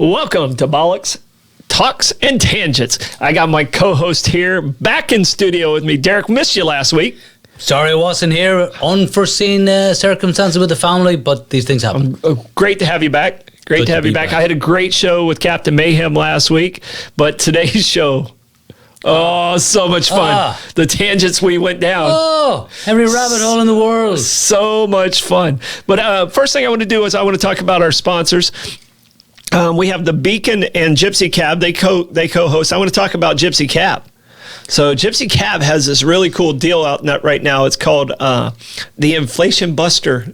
Welcome to Bollox Talks and Tangents. I got my co-host here back in studio with me. Derek, missed you last week. Sorry I wasn't here. Unforeseen circumstances with the family, but these things happen. Great to have you back. Great to have you back. I had a great show with Captain Meehan last week, but today's show, so much fun. The tangents we went down. Every rabbit hole in the world. So much fun. But first thing I want to do is I want to talk about our sponsors. We have the Beacon and Gypsy Cab. They co-host. I want to talk about Gypsy Cab. So Gypsy Cab has this really cool deal out right now. It's called the Inflation Buster.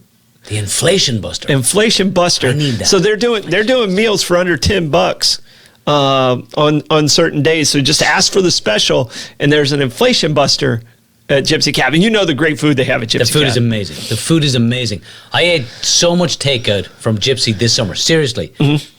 The Inflation Buster. Inflation Buster. I need that. So they're doing meals for under $10 on certain days. So just ask for the special, and there's an Inflation Buster at Gypsy Cab. And you know the great food they have at Gypsy Cab. The food is amazing. The food is amazing. I ate so much takeout from Gypsy this summer. Seriously. Mm-hmm.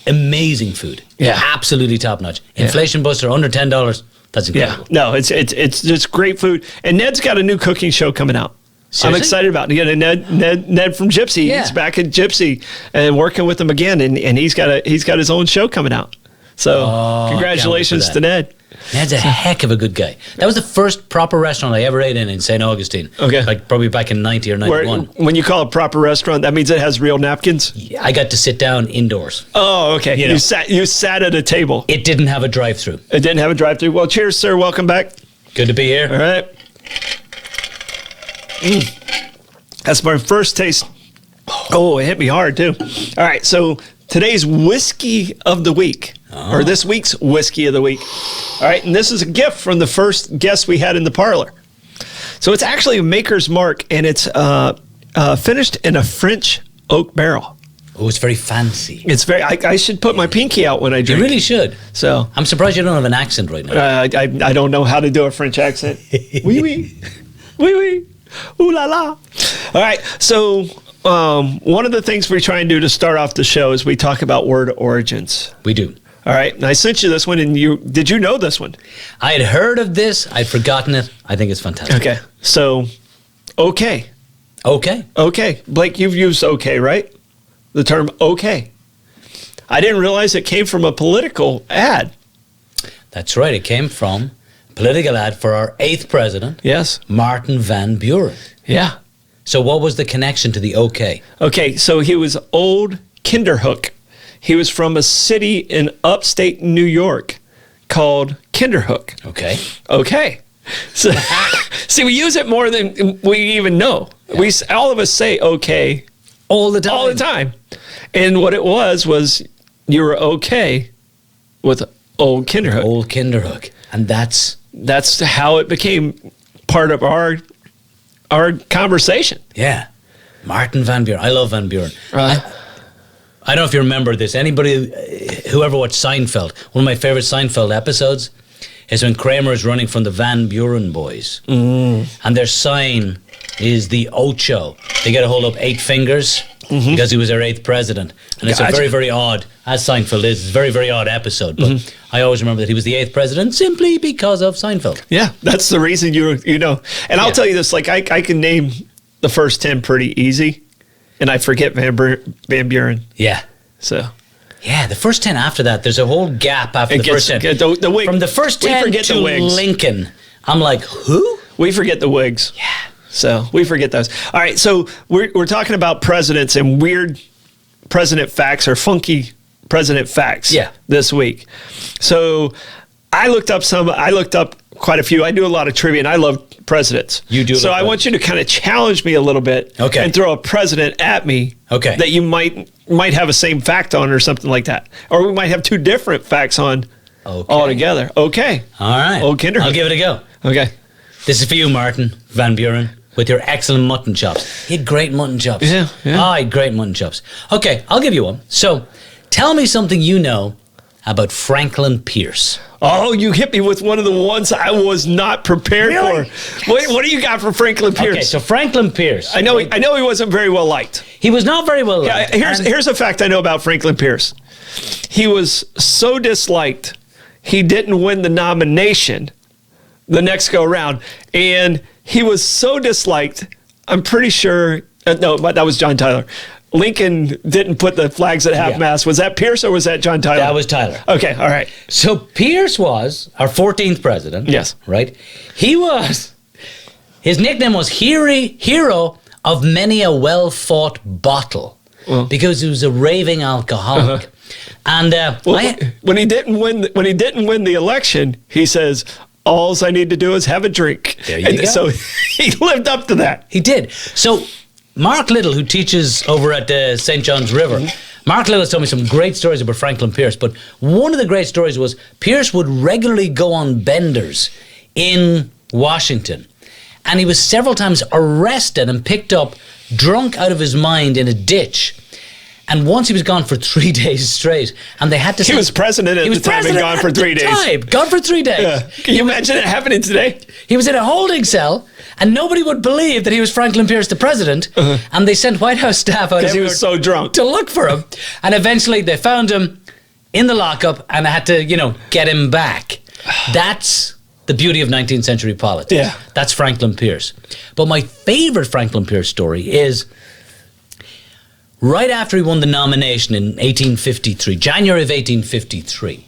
Amazing food. Yeah. Absolutely top notch. Inflation Buster under $10. That's incredible. Yeah. No, it's just great food. And Ned's got a new cooking show coming out. Seriously? I'm excited about it. Yeah, Ned from Gypsy. Yeah. He's back at Gypsy and working with them again, and he's got his own show coming out. So congratulations to Ned. Ned's a heck of a good guy. That was the first proper restaurant I ever ate in St. Augustine. Okay. Like probably back in 90 or 91. When you call a proper restaurant, that means it has real napkins? I got to sit down indoors. Oh, okay. You sat at a table. It didn't have a drive-through. It didn't have a drive-through. Well, cheers, sir. Welcome back. Good to be here. All right. That's my first taste. Oh, it hit me hard, too. All right, so today's whiskey of the week, or this week's whiskey of the week. All right, and this is a gift from the first guest we had in the parlor. So it's actually a Maker's Mark, and it's finished in a French oak barrel. Oh, it's very fancy. It's very. I should put my pinky out when I drink. You really should. So I'm surprised you don't have an accent right now. I don't know how to do a French accent. Oui, oui. Oui, oui. Ooh la la. All right, so one of the things we try and do to start off the show is we talk about word origins. We do. All right, and I sent you this one, and did you know this one? I had heard of this. I'd forgotten it. I think it's fantastic. Okay, so okay. Okay. Blake, you've used okay, right? The term okay. I didn't realize it came from a political ad. That's right. It came from a political ad for our 8th president. Yes. Martin Van Buren. Yeah. So what was the connection to the okay? Okay, so he was Old Kinderhook. He was from a city in upstate New York called Kinderhook. Okay. So, see, we use it more than we even know. Yeah. All of us say okay all the time. And what it was you were okay with Old Kinderhook. Old Kinderhook. And that's how it became part of our conversation. Yeah. Martin Van Buren. I love Van Buren. I don't know if you remember this. Anybody who ever watched Seinfeld, one of my favorite Seinfeld episodes is when Kramer is running from the Van Buren boys. And their sign is the Ocho. They got to hold up 8 fingers because he was their 8th president. And it's a very, very odd, as Seinfeld is, it's a very, very odd episode. But I always remember that he was the 8th president simply because of Seinfeld. Yeah, that's the reason you know. And I'll tell you this, like I can name the first 10 pretty easy. And I forget Van Buren. Yeah. So. Yeah, the first 10 after that, there's a whole gap after the first 10. From the first 10 to Lincoln, I'm like, who? We forget the wigs. Yeah. So we forget those. All right, so we're talking about presidents and weird president facts or funky president facts this week. So I looked up quite a few. I do a lot of trivia, and I love presidents. You do. So I want you to kind of challenge me a little bit and throw a president at me that you might have a same fact on or something like that. Or we might have 2 different facts on altogether. Okay. All right. Old Kinderhook. I'll give it a go. Okay. This is for you, Martin Van Buren, with your excellent mutton chops. He had great mutton chops. Yeah. He had great mutton chops. Okay, I'll give you one. So tell me something you know about Franklin Pierce. Oh, you hit me with one of the ones I was not prepared for. Wait, what do you got for Franklin Pierce? Okay, so Franklin Pierce. I know he wasn't very well liked. He was not very well liked. Yeah, here's a fact I know about Franklin Pierce. He was so disliked, he didn't win the nomination the next go around. And he was so disliked, I'm pretty sure, no, that was John Tyler. Lincoln didn't put the flags at half-mast. Was that Pierce or was that John Tyler? That was Tyler. Okay, all right. So Pierce was our 14th president. Yes. Right? His nickname was Hero of Many a Well-Fought Bottle, because he was a raving alcoholic. And when he didn't win the election, he says, "All I need to do is have a drink." There you go. So he lived up to that. He did. So Mark Little, who teaches over at St. John's River, Mark Little told me some great stories about Franklin Pierce, but one of the great stories was Pierce would regularly go on benders in Washington, and he was several times arrested and picked up drunk out of his mind in a ditch. And once he was gone for 3 days straight, and they had to... He was president at the time and gone for 3 days. Gone for 3 days. Yeah. Can you imagine it happening today? He was in a holding cell, and nobody would believe that he was Franklin Pierce, the president. And they sent White House staff out because he was so drunk to look for him. And eventually they found him in the lockup and had to, get him back. That's the beauty of 19th century politics. Yeah. That's Franklin Pierce. But my favorite Franklin Pierce story is right after he won the nomination in 1853, January of 1853,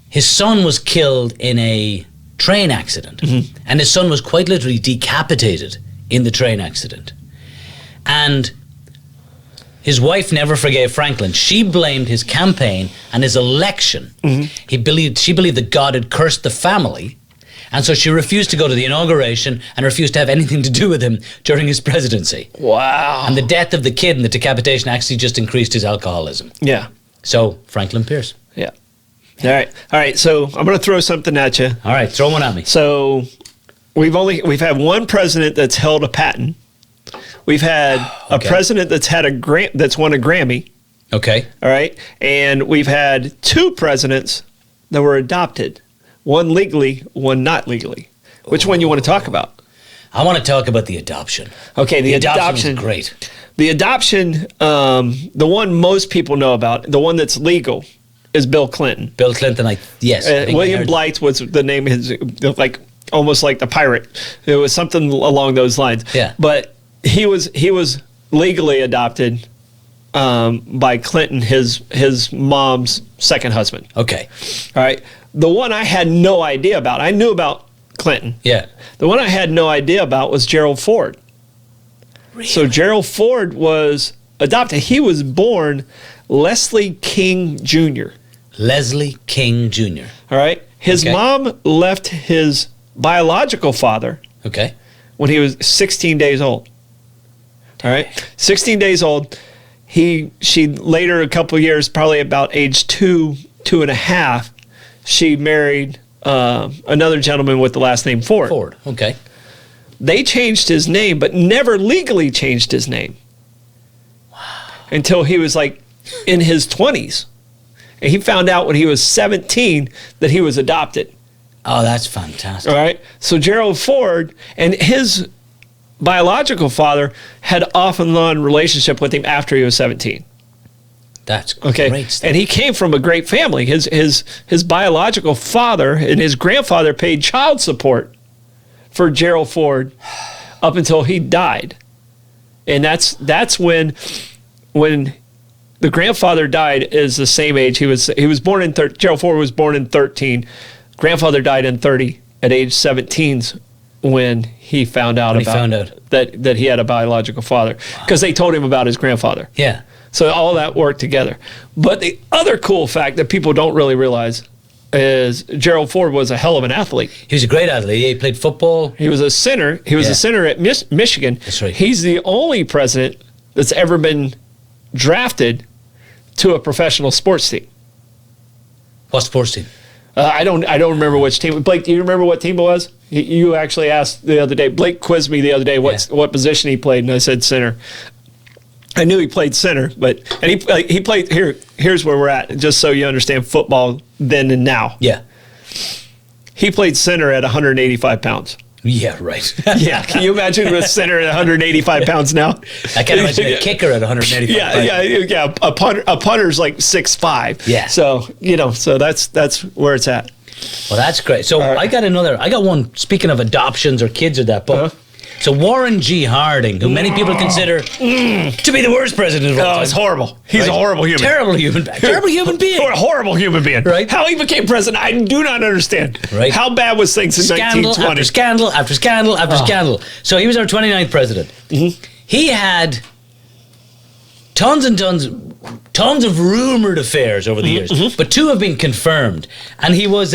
his son was killed in a train accident. And his son was quite literally decapitated in the train accident. And his wife never forgave Franklin. She blamed his campaign and his election. She believed that God had cursed the family, and so she refused to go to the inauguration and refused to have anything to do with him during his presidency. Wow. And the death of the kid and the decapitation actually just increased his alcoholism. Yeah. So, Franklin Pierce. Yeah. All right. So I'm going to throw something at you. All right, throw one at me. So we've had one president that's held a patent. We've had a president that's had that's won a Grammy. Okay. All right. And we've had two presidents that were adopted. One legally, one not legally. Which one you want to talk about? I want to talk about the adoption. Okay, the adoption is great. The adoption, the one most people know about, the one that's legal, is Bill Clinton. Bill Clinton, yes. William Blythe was the name of his, almost like the pirate. It was something along those lines. Yeah. But he was legally adopted by Clinton, his mom's second husband. Okay. All right. The one I had no idea about, I knew about Clinton. Yeah. The one I had no idea about was Gerald Ford. Really? So Gerald Ford was adopted. He was born Leslie King Jr. Leslie King Jr. All right. His mom left his biological father when he was 16 days old. All right. 16 days old. She later, a couple of years, probably about age 2.5, she married another gentleman with the last name Ford. Ford, okay. They changed his name, but never legally changed his name. Wow. Until he was in his 20s. And he found out when he was 17 that he was adopted. Oh, that's fantastic. All right. So Gerald Ford and his biological father had off and on relationship with him after he was 17. That's great stuff. And he came from a great family. His biological father and his grandfather paid child support for Gerald Ford up until he died. And that's when the grandfather died is the same age. He was born in Gerald Ford was born in 13. Grandfather died in 30 at age 17 when he found out that he had a biological father, because they told him about his grandfather. Yeah. So all that worked together. But the other cool fact that people don't really realize is Gerald Ford was a hell of an athlete. He was a great athlete. He played football. He was a center. He was a center at Michigan. That's right. He's the only president that's ever been drafted to a professional sports team. What sports team? I don't remember which team. Blake, do you remember what team it was? You actually asked the other day. Blake quizzed me the other day what position he played, and I said center. I knew he played center, and he played here. Here's where we're at, just so you understand football then and now. Yeah. He played center at 185 pounds. Yeah, right. Yeah, can you imagine a center at 185 pounds now? I can't imagine a kicker at 185 pounds. Yeah. A punter's like 6'5". Yeah. So so that's where it's at. Well, that's great. So I got one. Speaking of adoptions or kids or that, but So Warren G. Harding, who many people consider to be the worst president of all time. Oh, it's horrible. He's a horrible human. Terrible human being. Or a horrible human being. Right. How he became president, I do not understand. Right. How bad was things in Scandal 1920? after scandal after scandal after scandal. So he was our 29th president. He had tons of rumored affairs over the years, but 2 have been confirmed. And he was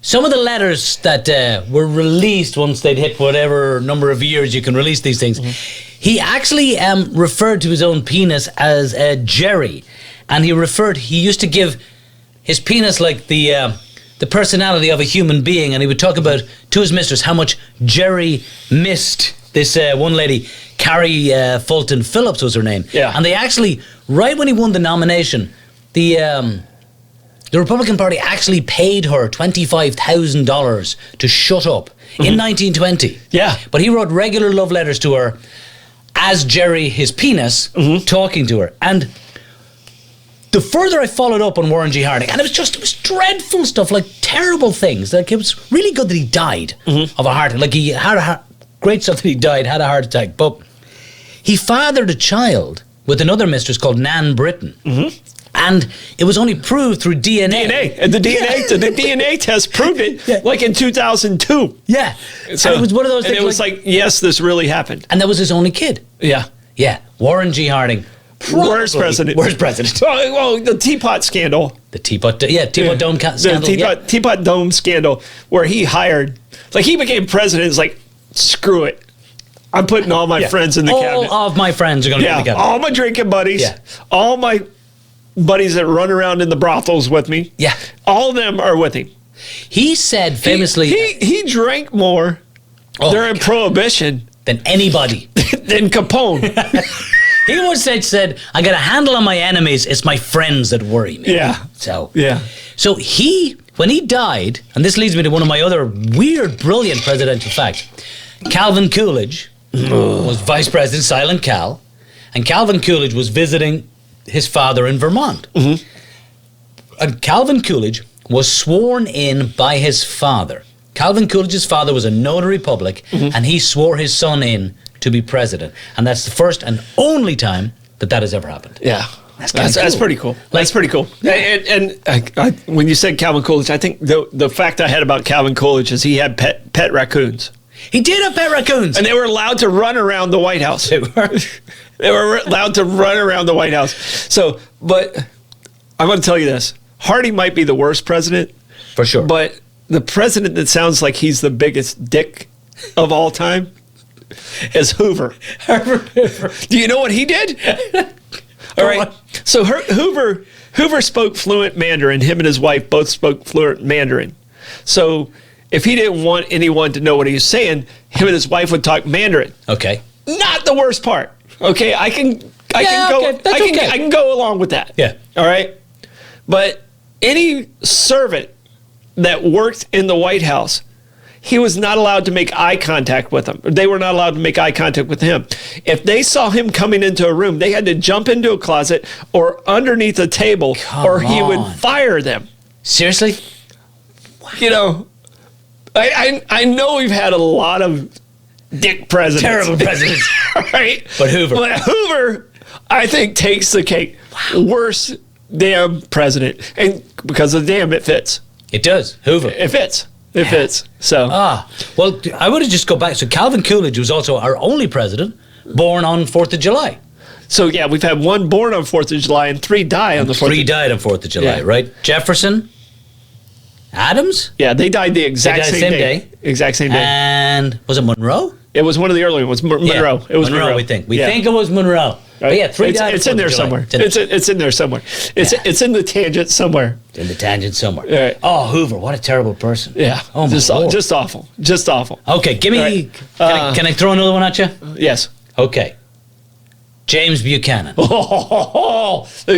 some of the letters that were released once they'd hit whatever number of years you can release these things. He actually referred to his own penis as Jerry, and he used to give his penis like the personality of a human being, and he would talk about to his mistress how much Jerry missed this one lady, Carrie Fulton Phillips was her name. Yeah. And they actually, right when he won the nomination, the Republican Party actually paid her $25,000 to shut up in 1920. Yeah. But he wrote regular love letters to her as Jerry, his penis, talking to her. And the further I followed up on Warren G. Harding, and it was dreadful stuff, like terrible things. Like, it was really good that he died of a heart attack. Like, he had great stuff that he died, had a heart attack. But he fathered a child with another mistress called Nan Britton. And it was only proved through DNA. And the DNA test proved it, like in 2002. Yeah. So and it was one of those things. And it was like, yes, this really happened. And that was his only kid. Yeah. Yeah. Warren G. Harding. Worst president. Worst president. Well, the teapot scandal. The teapot dome scandal. The teapot dome scandal, where he hired, like, he became president. It's like, screw it. I'm putting all my friends in the cabinet. All of my friends are going to be in the cabinet. All my drinking buddies. Yeah. All my buddies that run around in the brothels with me. Yeah. All of them are with him. He said famously... He drank more during Prohibition than anybody. than Capone. He once said, I got a handle on my enemies. It's my friends that worry me. Yeah. So when he died, and this leads me to one of my other weird, brilliant presidential facts. Calvin Coolidge was vice president, Silent Cal, and Calvin Coolidge was visiting his father in Vermont. And Calvin Coolidge was sworn in by his father. Calvin Coolidge's father was a notary public, and he swore his son in to be president. And that's the first and only time that has ever happened. Yeah. That's pretty cool. Like, that's pretty cool. And I, when you said Calvin Coolidge, I think the fact I had about Calvin Coolidge is he had pet raccoons. He did have pet raccoons. And they were allowed to run around the White House. They were allowed to run around the White House. So, but I'm going to tell you this. Harding might be the worst president. For sure. But the president that sounds like he's the biggest dick of all time is Hoover. Do you know what he did? All right. So Hoover spoke fluent Mandarin. Him and his wife both spoke fluent Mandarin. So if he didn't want anyone to know what he was saying, him and his wife would talk Mandarin. Okay. Not the worst part. Okay, I can go along with that. Yeah. All right. But any servant that worked in the White House, he was not allowed to make eye contact with them. They were not allowed to make eye contact with him. If they saw him coming into a room, they had to jump into a closet or underneath a table, or he would fire them. Seriously? You know, I know we've had a lot of dick presidents. Terrible presidents. Right? But Hoover, I think, takes the cake. Wow. Worst damn president. And because of the damn, it fits. It does. Hoover. It fits. It fits. So. Well, I want to just go back. So Calvin Coolidge was also our only president born on 4th of July. So, yeah, we've had one born on 4th of July and 3 die on the 4th. 3 died on 4th of July, right? Jefferson, Adams. Yeah, they died the exact same day. Exact same day. And was it Monroe? It was one of the early ones. Monroe. Yeah, it was Monroe. We think. We think it was Monroe. But yeah, 3 died. It's in there somewhere. It's in there somewhere. It's in the tangent somewhere. In the tangent somewhere. Right. Oh, Hoover, what a terrible person. Yeah. Oh my Lord. Just awful. Just awful. Okay, give me. Right. Can I throw another one at you? Yes. Okay. James Buchanan.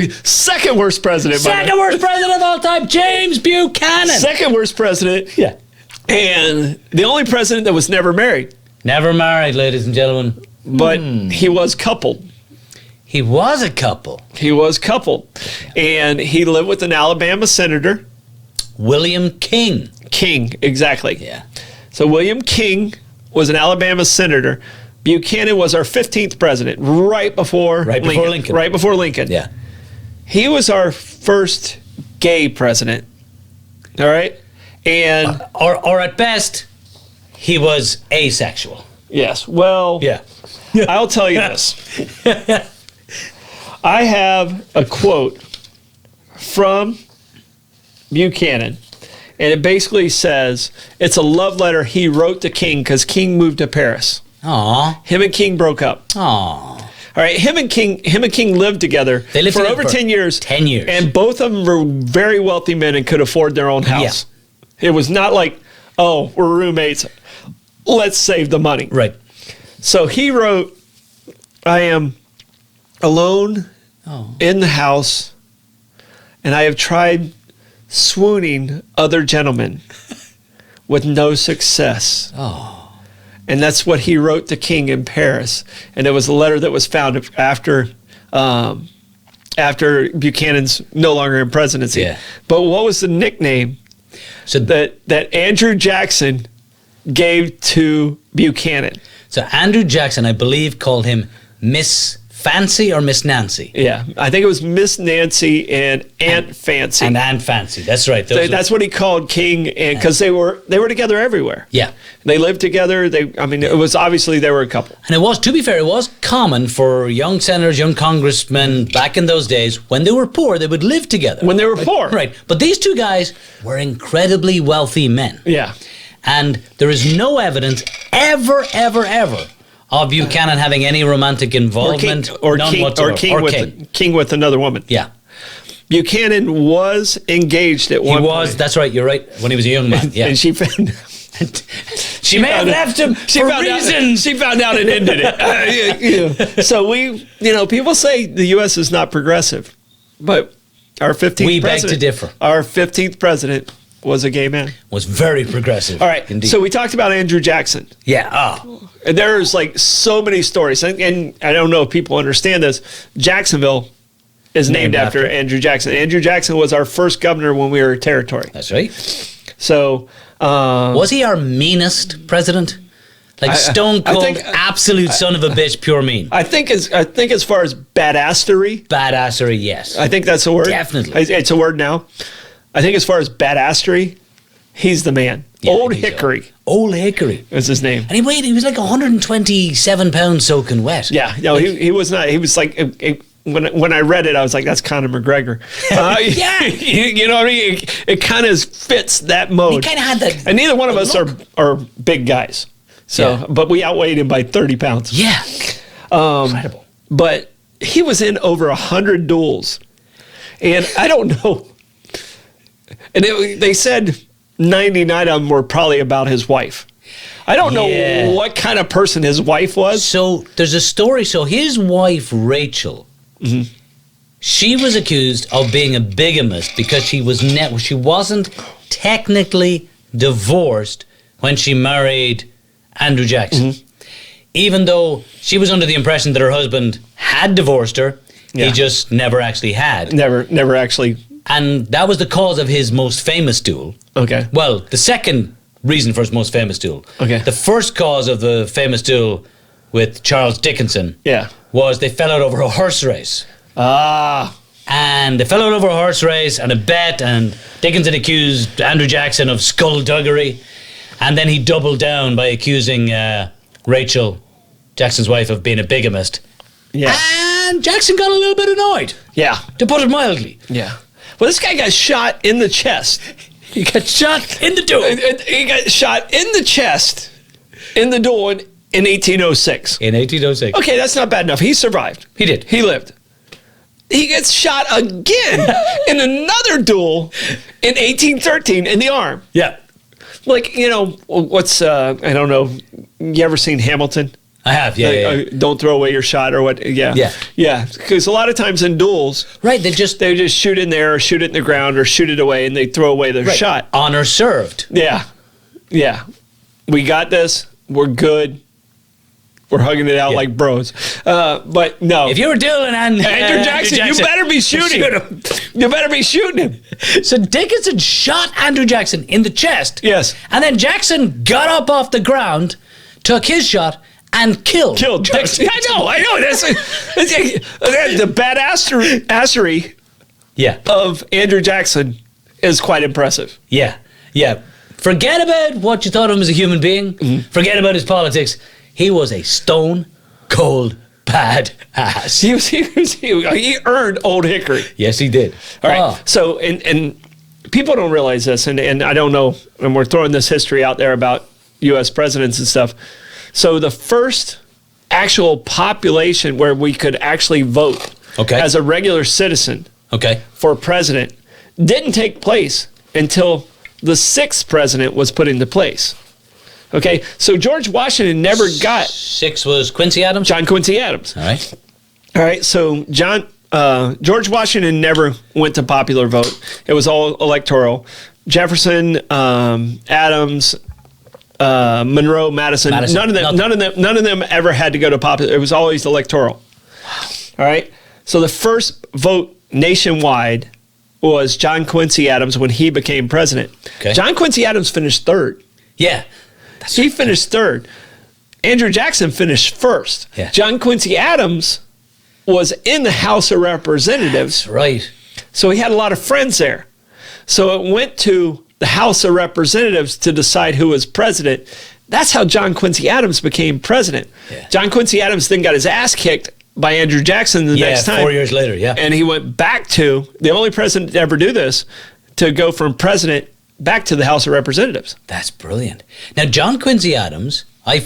Second worst president. Second worst president of all time, James Buchanan. Second worst president. Yeah. And the only president that was never married. Never married, ladies and gentlemen. But he was coupled. He was a couple. He was coupled. And he lived with an Alabama senator. William King. King, exactly. Yeah. So William King was an Alabama senator. Buchanan was our 15th president, right before Lincoln. Right before Lincoln. Yeah. He was our first gay president. All right? And or at best, he was asexual. yes, well, Yeah. I'll tell you this. I have a quote from Buchanan, and it basically says it's a love letter he wrote to King because King moved to Paris. Aw. Him and King broke up. Aw. All right, him and King lived together They lived for together over for 10 years. 10 years. And both of them were very wealthy men and could afford their own house. It was not like, oh, we're roommates. Let's save the money. Right. So he wrote, I am alone in the house, and I have tried swooning other gentlemen with no success. Oh. And that's what he wrote to King in Paris. And it was a letter that was found after Buchanan's no longer in presidency. Yeah. But what was the nickname So that Andrew Jackson gave to Buchanan? So Andrew Jackson, I believe, called him Miss Fancy or Miss Nancy. Yeah, I think it was Miss Nancy and Aunt Fancy. And Aunt Fancy. That's right. Those That's what he called King, and because they were together everywhere. Yeah. They lived together. It was obviously they were a couple. And it was, to be fair, it was common for young senators, young congressmen back in those days, when they were poor, they would live together. When they were poor. Right. But these two guys were incredibly wealthy men. Yeah. And there is no evidence ever of Buchanan having any romantic involvement. King with another woman. Yeah. Buchanan was engaged at one point. That's right, you're right, when he was a young man. Yeah. And she found she may have left him for reasons. She found out and ended it. So people say the U.S. is not progressive, but our 15th We beg president, to differ. Our 15th president was a gay man. Was very progressive. All right. Indeed. So we talked about Andrew Jackson. Yeah. And there's like so many stories. And I don't know if people understand this. Jacksonville is named after Andrew Jackson. Andrew Jackson was our first governor when we were a territory. That's right. So was he our meanest president? Like stone cold, absolute son of a bitch, pure mean. I think as far as badassery. Badassery, yes. I think that's a word. Definitely. It's a word now. I think as far as badassery, he's the man. Yeah, Old Hickory. So. Old Hickory Was his name. And he was like 127 pounds soaking wet. Yeah. No, he was not. He was like, when I read it, I was like, that's Conor McGregor. Yeah. You know what I mean? It kind of fits that mode. He kind of had that. And neither one of us are big guys. So, But we outweighed him by 30 pounds. Yeah. Incredible. But he was in over 100 duels. And I don't know. And they said 99 of them were probably about his wife. I don't know what kind of person his wife was. So there's a story. So his wife, Rachel, she was accused of being a bigamist because she wasn't technically divorced when she married Andrew Jackson. Even though she was under the impression that her husband had divorced her, he just never actually had. Never actually. And that was the cause of his most famous duel. Okay. Well, the second reason for his most famous duel. Okay. The first cause of the famous duel with Charles Dickinson was they fell out over a horse race. And they fell out over a horse race and a bet, and Dickinson accused Andrew Jackson of skullduggery. And then he doubled down by accusing Rachel, Jackson's wife, of being a bigamist. Yeah. And Jackson got a little bit annoyed. Yeah. To put it mildly. Yeah. Well, this guy got shot in the chest. He got shot in the duel. He got shot in the chest in the duel in 1806. In 1806. Okay, that's not bad enough. He survived. He did. He lived. He gets shot again in another duel in 1813 in the arm. Yeah. Like, what's, I don't know, you ever seen Hamilton? I have, yeah. Don't throw away your shot or what? Yeah. Because a lot of times in duels, right, they just shoot in there or shoot it in the ground or shoot it away and they throw away their shot. Honor served. Yeah. We got this. We're good. We're hugging it out like bros. But no. If you were dueling Andrew Jackson, you better be shooting. You better be shooting him. So Dickinson shot Andrew Jackson in the chest. Yes. And then Jackson got up off the ground, took his shot, and killed Dixon. I know. That's the badassery of Andrew Jackson is quite impressive. Yeah. Forget about what you thought of him as a human being. Mm-hmm. Forget about his politics. He was a stone cold bad ass. He earned Old Hickory. Yes, he did. All right. So, and people don't realize this, and I don't know, and we're throwing this history out there about U.S. presidents and stuff. So the first actual population where we could actually vote as a regular citizen for president didn't take place until the sixth president was put into place. Okay, so George Washington never got... Six was Quincy Adams? John Quincy Adams. All right, so George Washington never went to popular vote. It was all electoral. Jefferson, Adams... Monroe, Madison. None of them ever had to go to popular. It was always electoral. All right. So the first vote nationwide was John Quincy Adams when he became president. Okay. John Quincy Adams finished third. Yeah. He finished third. Andrew Jackson finished first. Yeah. John Quincy Adams was in the House of Representatives. That's right. So he had a lot of friends there. So it went to the House of Representatives to decide who was president. That's how John Quincy Adams became president. Yeah. John Quincy Adams then got his ass kicked by Andrew Jackson the next time. 4 years later, And he went back to, the only president to ever do this, to go from president back to the House of Representatives. That's brilliant. Now, John Quincy Adams, I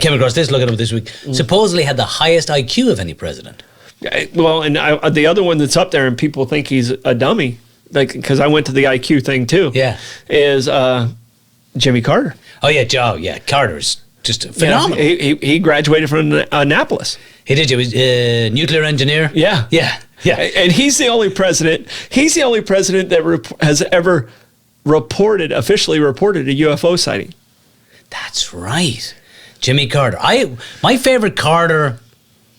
came across this, looking up this week, supposedly had the highest IQ of any president. Well, and the other one that's up there, and people think he's a dummy, like, because I went to the IQ thing too. Yeah, is Jimmy Carter. Oh yeah, Carter's just phenomenal. He graduated from Annapolis. He did. He was nuclear engineer. Yeah. And he's the only president. He's the only president that has ever officially reported a UFO sighting. That's right, Jimmy Carter. My favorite Carter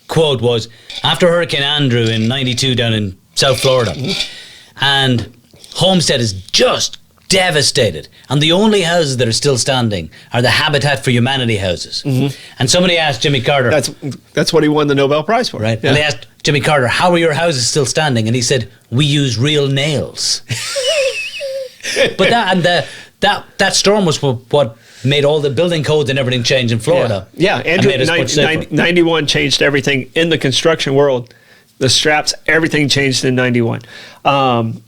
quote was after Hurricane Andrew in '92 down in South Florida. And Homestead is just devastated. And the only houses that are still standing are the Habitat for Humanity houses. Mm-hmm. And somebody asked Jimmy Carter... That's what he won the Nobel Prize for. Right. Yeah. And they asked Jimmy Carter, how are your houses still standing? And he said, we use real nails. But that storm was what made all the building codes and everything change in Florida. Yeah. Andrew, 91 changed everything in the construction world. The straps, everything changed in 91.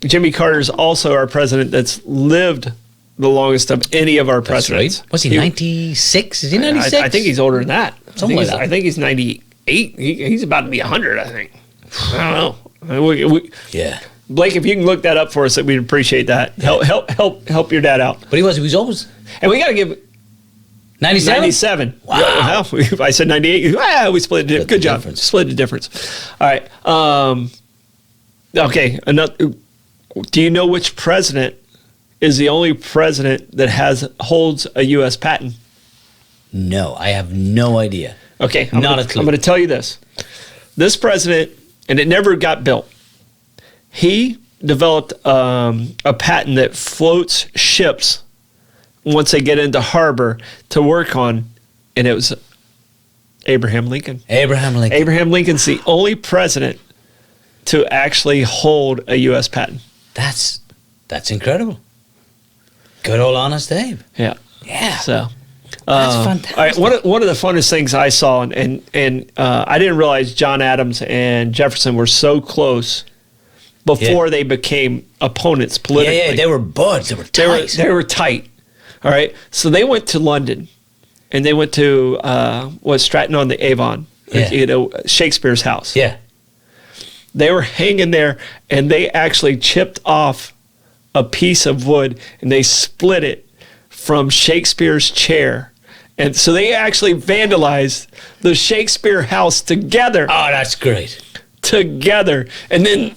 Jimmy Carter's also our president that's lived the longest of any of our presidents. Right. Was he 96? Is he 96? I think he's older than that. Something like that. I think he's 98. He's about to be 100, I think. I don't know. Yeah. Blake, if you can look that up for us, we'd appreciate that. Yeah. Help your dad out. But he was always... And we got to give... 97? 97. Wow. I said 98. We split the difference. Good job. Split the difference. All right. Okay. Do you know which president is the only president that holds a U.S. patent? No, I have no idea. Okay. I'm going to tell you this. This president, and it never got built, he developed a patent that floats ships once they get into harbor to work on, and it was Abraham Lincoln. Abraham Lincoln's the only president to actually hold a U.S. patent. That's incredible. Good old honest Abe. Yeah. So that's fantastic. All right, one of the funnest things I saw, and I didn't realize John Adams and Jefferson were so close before they became opponents politically. Yeah, they were buds. They were tight. They were tight. All right, so they went to London, and they went to Stratton-on-the-Avon, Shakespeare's house. Yeah, they were hanging there, and they actually chipped off a piece of wood, and they split it from Shakespeare's chair, and so they actually vandalized the Shakespeare house together. Oh, that's great. Together, and then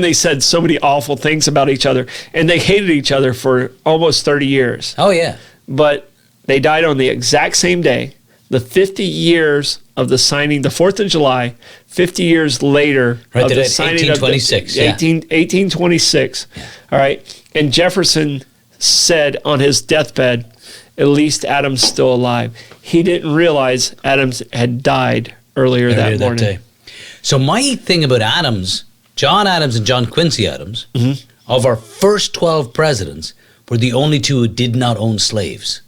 they said so many awful things about each other, and they hated each other for almost 30 years. Oh, yeah. But they died on the exact same day, the 50 years of the signing, the 4th of July, 50 years later Right, of the that's signing 1826, of the, yeah. 1826. All right. And Jefferson said on his deathbed, at least Adams still alive. He didn't realize Adams had died earlier that morning. day. So my thing about Adams, John Adams and John Quincy Adams, of our first 12 presidents, were the only two who did not own slaves.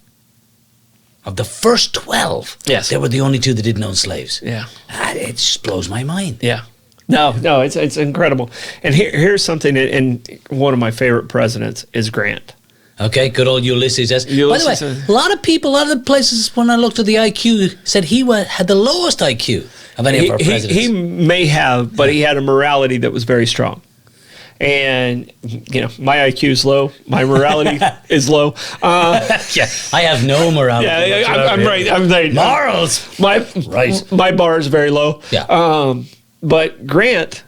Of the first 12, Yes. they were the only two that didn't own slaves. Yeah. It just blows my mind. Yeah. No, it's incredible. And here's something, and one of my favorite presidents is Grant. Okay, good old Ulysses S. Ulysses By the way, S. a lot of people, a lot of the places when I looked at the IQ said he had the lowest IQ of any of our presidents. He may have, but he had a morality that was very strong. And, my IQ is low. My morality is low. Yeah, I have no morality. I'm right. I'm right. Morals. My bar is very low. Yeah. But Grant,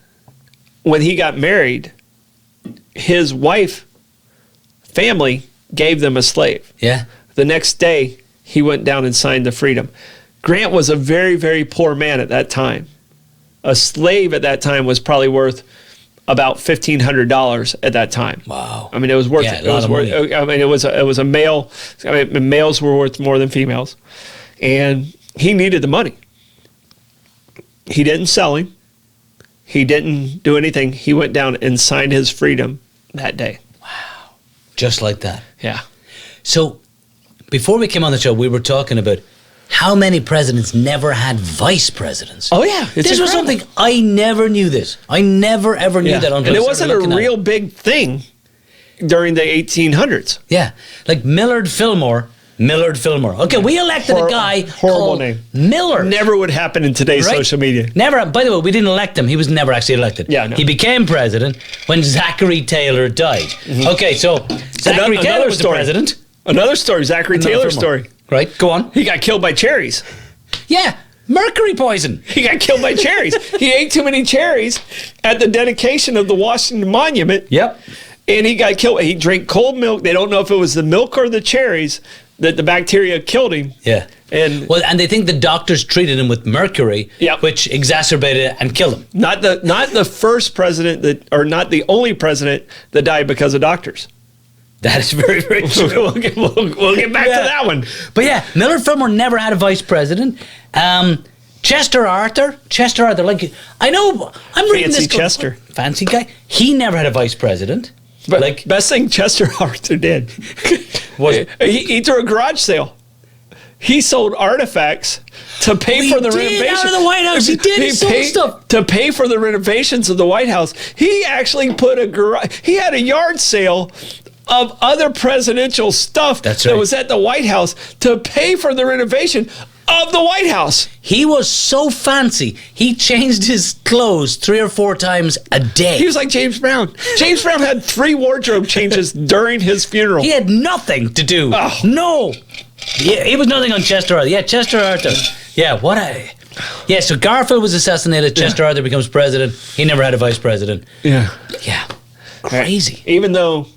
when he got married, his wife, family gave them a slave. Yeah. The next day, he went down and signed the freedom. Grant was a very, very poor man at that time. A slave at that time was probably worth about $1,500 at that time. Wow. I mean, it was worth. Yeah, It was worth. I mean, it was a male. I mean, males were worth more than females, and he needed the money. He didn't sell him. He didn't do anything. He went down and signed his freedom that day. Just like that. Yeah. So, before we came on the show, we were talking about how many presidents never had vice presidents. Oh yeah, This was something I never knew. I never ever knew that until and it I wasn't started a looking at real it. big thing during the 1800s. Yeah, like Millard Fillmore. Okay, we elected a guy horrible called name. Millard. Never would happen in today's Right? social media. Never. By the way, we didn't elect him. He was never actually elected. Yeah, no. He became president when Zachary Taylor died. Okay, so Zachary Taylor was the president. Another story, Zachary Taylor story. Right, go on. He got killed by cherries. Yeah, mercury poison. He got killed by cherries. He ate too many cherries at the dedication of the Washington Monument. Yep. And he got killed. He drank cold milk. They don't know if it was the milk or the cherries that the bacteria killed him. Yeah. And they think the doctors treated him with mercury, Yep. which exacerbated it and killed him. not the first president or not the only president that died because of doctors. That is very, very true. we'll get back to that one. But yeah, Millard Fillmore never had a vice president. Chester Arthur, like I know, I'm reading Fancy this. Chester. Fancy guy. He never had a vice president. But Like best thing Chester Arthur did Was- he threw a garage sale. He sold artifacts to pay for the renovation. Out of the White House. He did. He sold paid stuff to pay for the renovations of the White House. He actually put a garage. He had a yard sale of other presidential stuff That's that right. was at the White House to pay for the renovation of the White House. He was so fancy. He changed his clothes 3 or 4 times a day. He was like James Brown. James Brown had 3 wardrobe changes during his funeral. He had nothing to do. Oh. No. Yeah, he was nothing on Chester Arthur. Yeah, Chester Arthur. Yeah, Yeah, so Garfield was assassinated. Chester Arthur becomes president. He never had a vice president. Yeah. Yeah. Crazy. Even though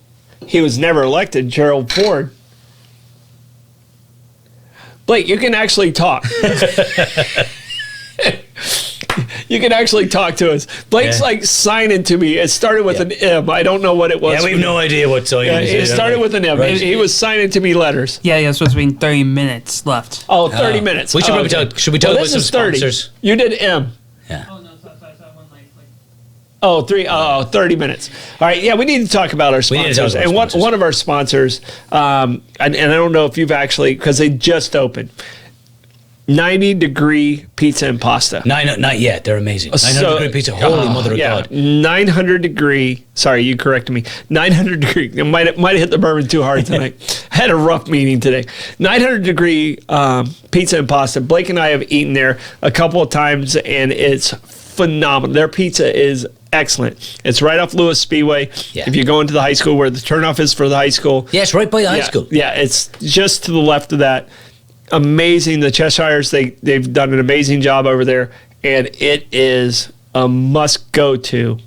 he was never elected, Gerald Ford. Blake, you can actually talk. You can actually talk to us. Blake's like signing to me. It started with an M. I don't know what it was. Yeah, we have no idea what signing is. It started with an M. Right. He was signing to me letters. Yeah, it's supposed to be 30 minutes left. Oh, 30 minutes. We should probably okay. talk. Should we talk about this some is 30. sponsors? You did M. Yeah. Oh, no, sorry, I went like... Oh, 30 minutes. All right, yeah, we need to talk about our We need to sponsors. talk about our sponsors. One of our sponsors, and I don't know if you've actually, because they just opened, 90-degree pizza and pasta. Not yet. They're amazing. 900-degree pizza. Holy mother of God. 900-degree. Sorry, you corrected me. 900-degree. It might have hit the bourbon too hard tonight. I had a rough meeting today. 900-degree pizza and pasta. Blake and I have eaten there a couple of times, and it's phenomenal. Their pizza is excellent. It's right off Lewis Speedway. Yeah. If you go into the high school where the turnoff is for the high school. Yes, right by the high school. Yeah, it's just to the left of that. Amazing. The Cheshires, they've done an amazing job over there, and it is a must-go-to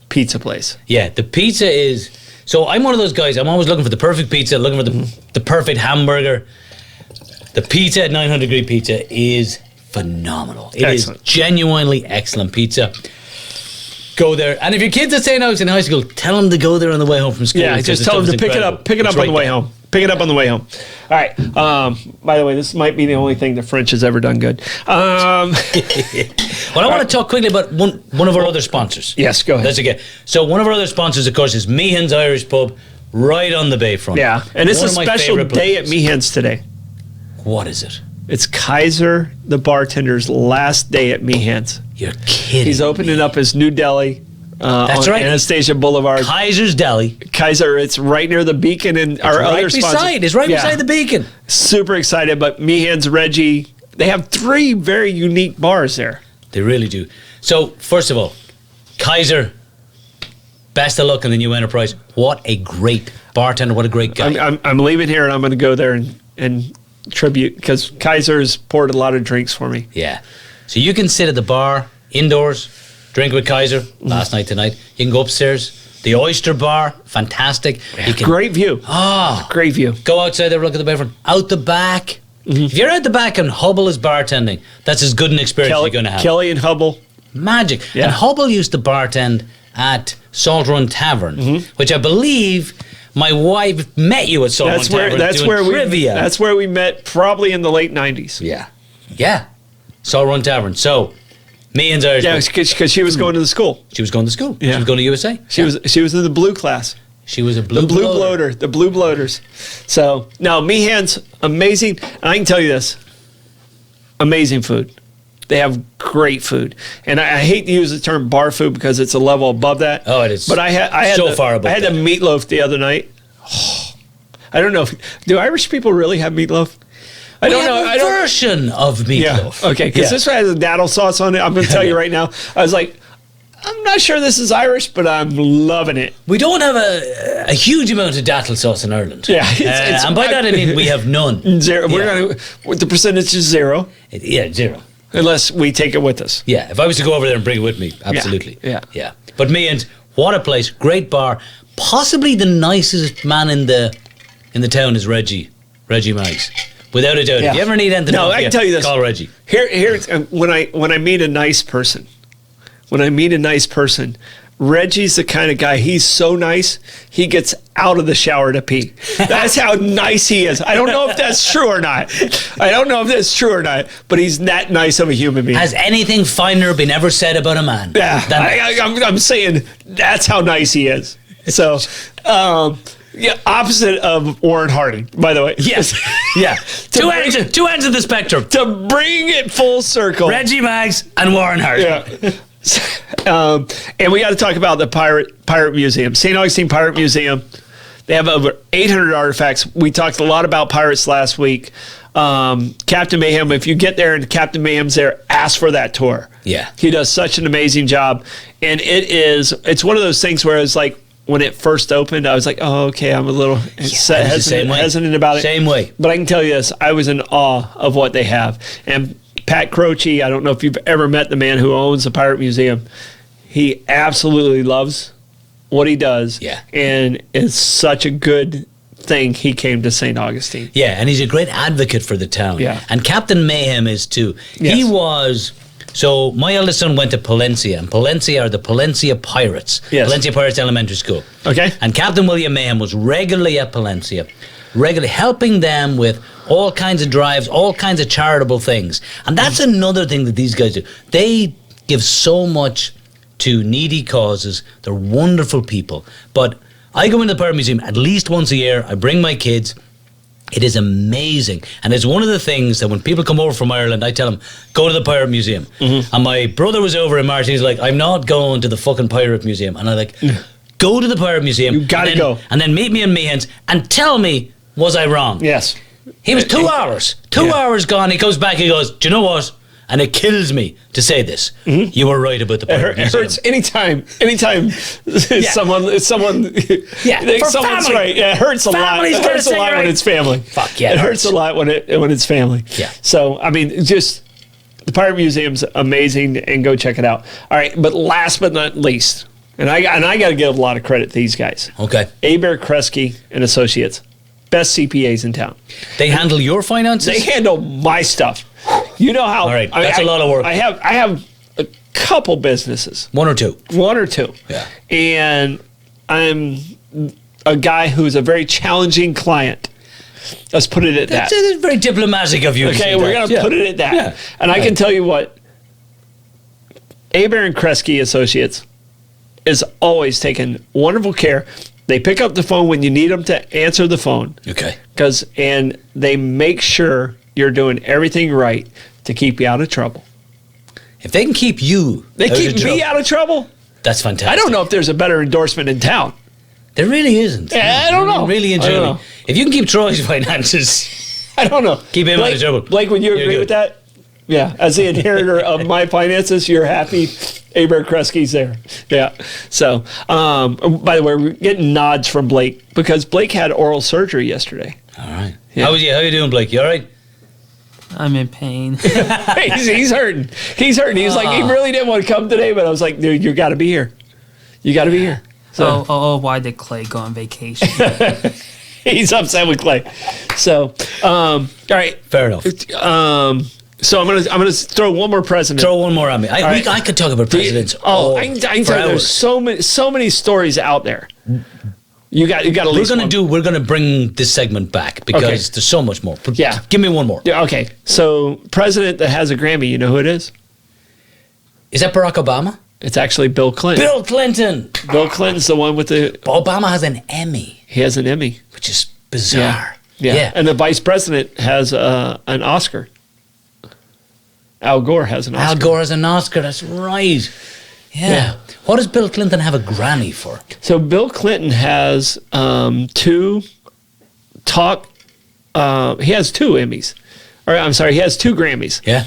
pizza place. Yeah, the pizza is... So I'm one of those guys, I'm always looking for the perfect pizza, looking for the perfect hamburger. The pizza at 900-degree pizza is phenomenal. It is Excellent. genuinely excellent pizza. Go there, and if your kids are staying out in high school, tell them to go there on the way home from school. Yeah, because just the tell them stuff to is pick it incredible. up. Pick it It's up on right the way there. home. Pick it up on the way home. All right. By the way, this might be the only thing the French has ever done good. Well, I want to talk quickly about one of our other sponsors. Yes, go ahead. That's okay. So one of our other sponsors, of course, is Meehan's Irish Pub, right on the bayfront. Yeah, and it's One a of my special favourite day at places. Meehan's today. What is it? It's Kaiser, the bartender's last day at Meehan's. You're kidding. He's opening up his new deli. That's on right. Anastasia Boulevard. Kaiser's Deli. Kaiser, it's right near the Beacon and our Right other sponsors. beside. It's right Yeah. beside the Beacon. Super excited, but Meehan's, Reggie, they have 3 very unique bars there. They really do. So, first of all, Kaiser, best of luck in the new enterprise. What a great bartender. What a great guy. I'm leaving here and I'm going to go there and tribute because Kaiser's poured a lot of drinks for me. Yeah. So you can sit at the bar, indoors, drink with Kaiser, last night, tonight. You can go upstairs. The Oyster Bar, fantastic. You can Great view. Great view. go outside there, look at the bayfront. Out the back. If you're out the back and Hubble is bartending, that's as good an experience you're going to have. Kelly and Hubble. Magic. Yeah. And Hubble used to bartend at Salt Run Tavern, which I believe my wife met you at Salt Run Tavern doing trivia. That's where we met probably in the late 90s. Yeah. Salt Run Tavern. So, Meehan's Irish Yeah, Pub. because she was going to the school. She was going to school. Yeah. She was going to USA. She was in the blue class. She was a The blue bloater. The blue bloaters. So, no, Meehan's amazing. And I can tell you this. Amazing food. They have great food. And I hate to use the term bar food because it's a level above that. Oh, it is But I had so far above I had that. the meatloaf the other night. I don't know. Do Irish people really have meatloaf? I don't know. A version of meatloaf. Yeah. Okay, because this one has a daddle sauce on it. I'm going to tell you right now. I was like, I'm not sure this is Irish, but I'm loving it. We don't have a huge amount of dattle sauce in Ireland. Yeah, it's- and by that I mean we have none. Zero. Yeah. We're gonna. The percentage is 0 Zero. unless we take it with us. Yeah, if I was to go over there and bring it with me, absolutely. Yeah. But Meehan's, what a place, great bar. Possibly the nicest man in the town is Reggie Maggs. Without a doubt. Yeah. If you ever need anything, No, I can tell you this. call Reggie. Here's when I meet a nice person. When I meet a nice person, Reggie's the kind of guy. He's so nice. He gets out of the shower to pee. That's how nice he is. I don't know if that's true or not. But he's that nice of a human being. Has anything finer been ever said about a man? Yeah, than that? I'm saying that's how nice he is. So, yeah, opposite of Warren Harding, by the way. Yes. Yeah. Two ends of the spectrum. To bring it full circle. Reggie Maggs and Warren Hart. Yeah. And we got to talk about the Pirate Museum, St. Augustine Pirate Museum. They have over 800 artifacts. We talked a lot about pirates last week. Captain Mayhem, if you get there and Captain Mayhem's there, ask for that tour. Yeah. He does such an amazing job. And it's one of those things where it's like, when it first opened, I was like, oh, okay, I'm a little hesitant about it. Same way. But I can tell you this, I was in awe of what they have. And Pat Croce, I don't know if you've ever met the man who owns the Pirate Museum. He absolutely loves what he does. Yeah. And it's such a good thing he came to St. Augustine. Yeah, and he's a great advocate for the town. Yeah. And Captain Mayhem is too. Yes. He was... So my eldest son went to Palencia, and Palencia are the Palencia Pirates. Yes. Palencia Pirates Elementary School. Okay. And Captain William Mayhem was regularly at Palencia, regularly helping them with all kinds of drives, all kinds of charitable things. And that's another thing that these guys do. They give so much to needy causes. They're wonderful people. But I go into the Pirate Museum at least once a year. I bring my kids. It is amazing. And it's one of the things that when people come over from Ireland, I tell them, go to the Pirate Museum. Mm-hmm. And my brother was over in March, and he's like, I'm not going to the fucking Pirate Museum. And I'm like, go to the Pirate Museum. You gotta go. And then meet me in Meehan's and tell me, was I wrong? Yes. He was 2 hours. 2 hours gone. He goes back, he goes, do you know what? And it kills me to say this. Mm-hmm. You were right about the Pirate Museum. It hurts anytime someone someone's right. Yeah, it hurts a lot. It hurts a lot when it's family. Fuck yeah. It hurts a lot when it's family. Yeah. So I mean, just the Pirate Museum's amazing, and go check it out. All right, but last but not least, and I got to give a lot of credit to these guys. Okay. Abare, Kresge and Associates, best CPAs in town. They handle your finances? They handle my stuff. You know how? All right, that's a lot of work. I have a couple businesses, One or two. Yeah, and I'm a guy who's a very challenging client. Let's put it at that. That's very diplomatic of you. Okay, we're going to put it at that. Yeah. And I can tell you what, Abare and Kresge Associates is always taking wonderful care. They pick up the phone when you need them to answer the phone. Okay. And they make sure you're doing everything right to keep you out of trouble. If they can keep you, They keep me out of trouble? That's fantastic. I don't know if there's a better endorsement in town. There really isn't. Yeah, I don't know. Really and I don't truly. know. If you can keep Troy's finances, I don't know. Keep him out of trouble. Blake, would you You're agree good. with that? Yeah. As the inheritor of my finances, you're happy Abare Kresge's there. Yeah. So, by the way, we're getting nods from Blake because Blake had oral surgery yesterday. all right. Yeah. How you doing, Blake? You all right? I'm in pain. he's hurting. He's hurting. He's like, he really didn't want to come today, but I was like, dude, you got to be here. You got to be here. So Why did Clay go on vacation? he's upset with Clay. So, all right. Fair enough. So I'm gonna throw one more president. Throw one more at me. right. I could talk about presidents. I can tell you, there's so many stories out there. You got at least We're gonna bring this segment back because Okay. there's so much more. But Yeah. give me one more. Yeah, okay. So president that has a Grammy, you know who it is? Is that Barack Obama? It's actually Bill Clinton. Bill Clinton. Bill Clinton's the one with the. Obama has an Emmy, He has an Emmy. which is bizarre. Yeah. And the vice president has an Oscar. Al Gore has an Oscar. Al Gore has an Oscar. That's right. Yeah. What does Bill Clinton have a Grammy for? So Bill Clinton has two talk. He has two Emmys, or I'm sorry, he has two Grammys. Yeah.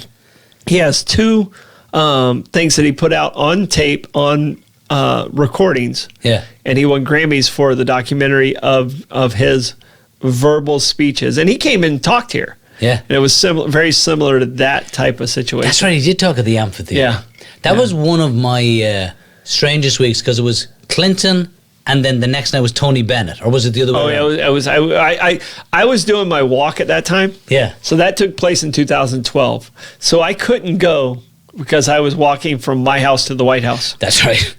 He has two things that he put out on tape on recordings. Yeah. And he won Grammys for the documentary of his verbal speeches. And he came and talked here. Yeah. And it was very similar to that type of situation. That's right. He did talk at the amphitheater. Yeah. That was one of my strangest weeks because it was Clinton and then the next night was Tony Bennett. Or was it the other way around? Yeah, I was doing my walk at that time. Yeah. So that took place in 2012. So I couldn't go because I was walking from my house to the White House. That's right.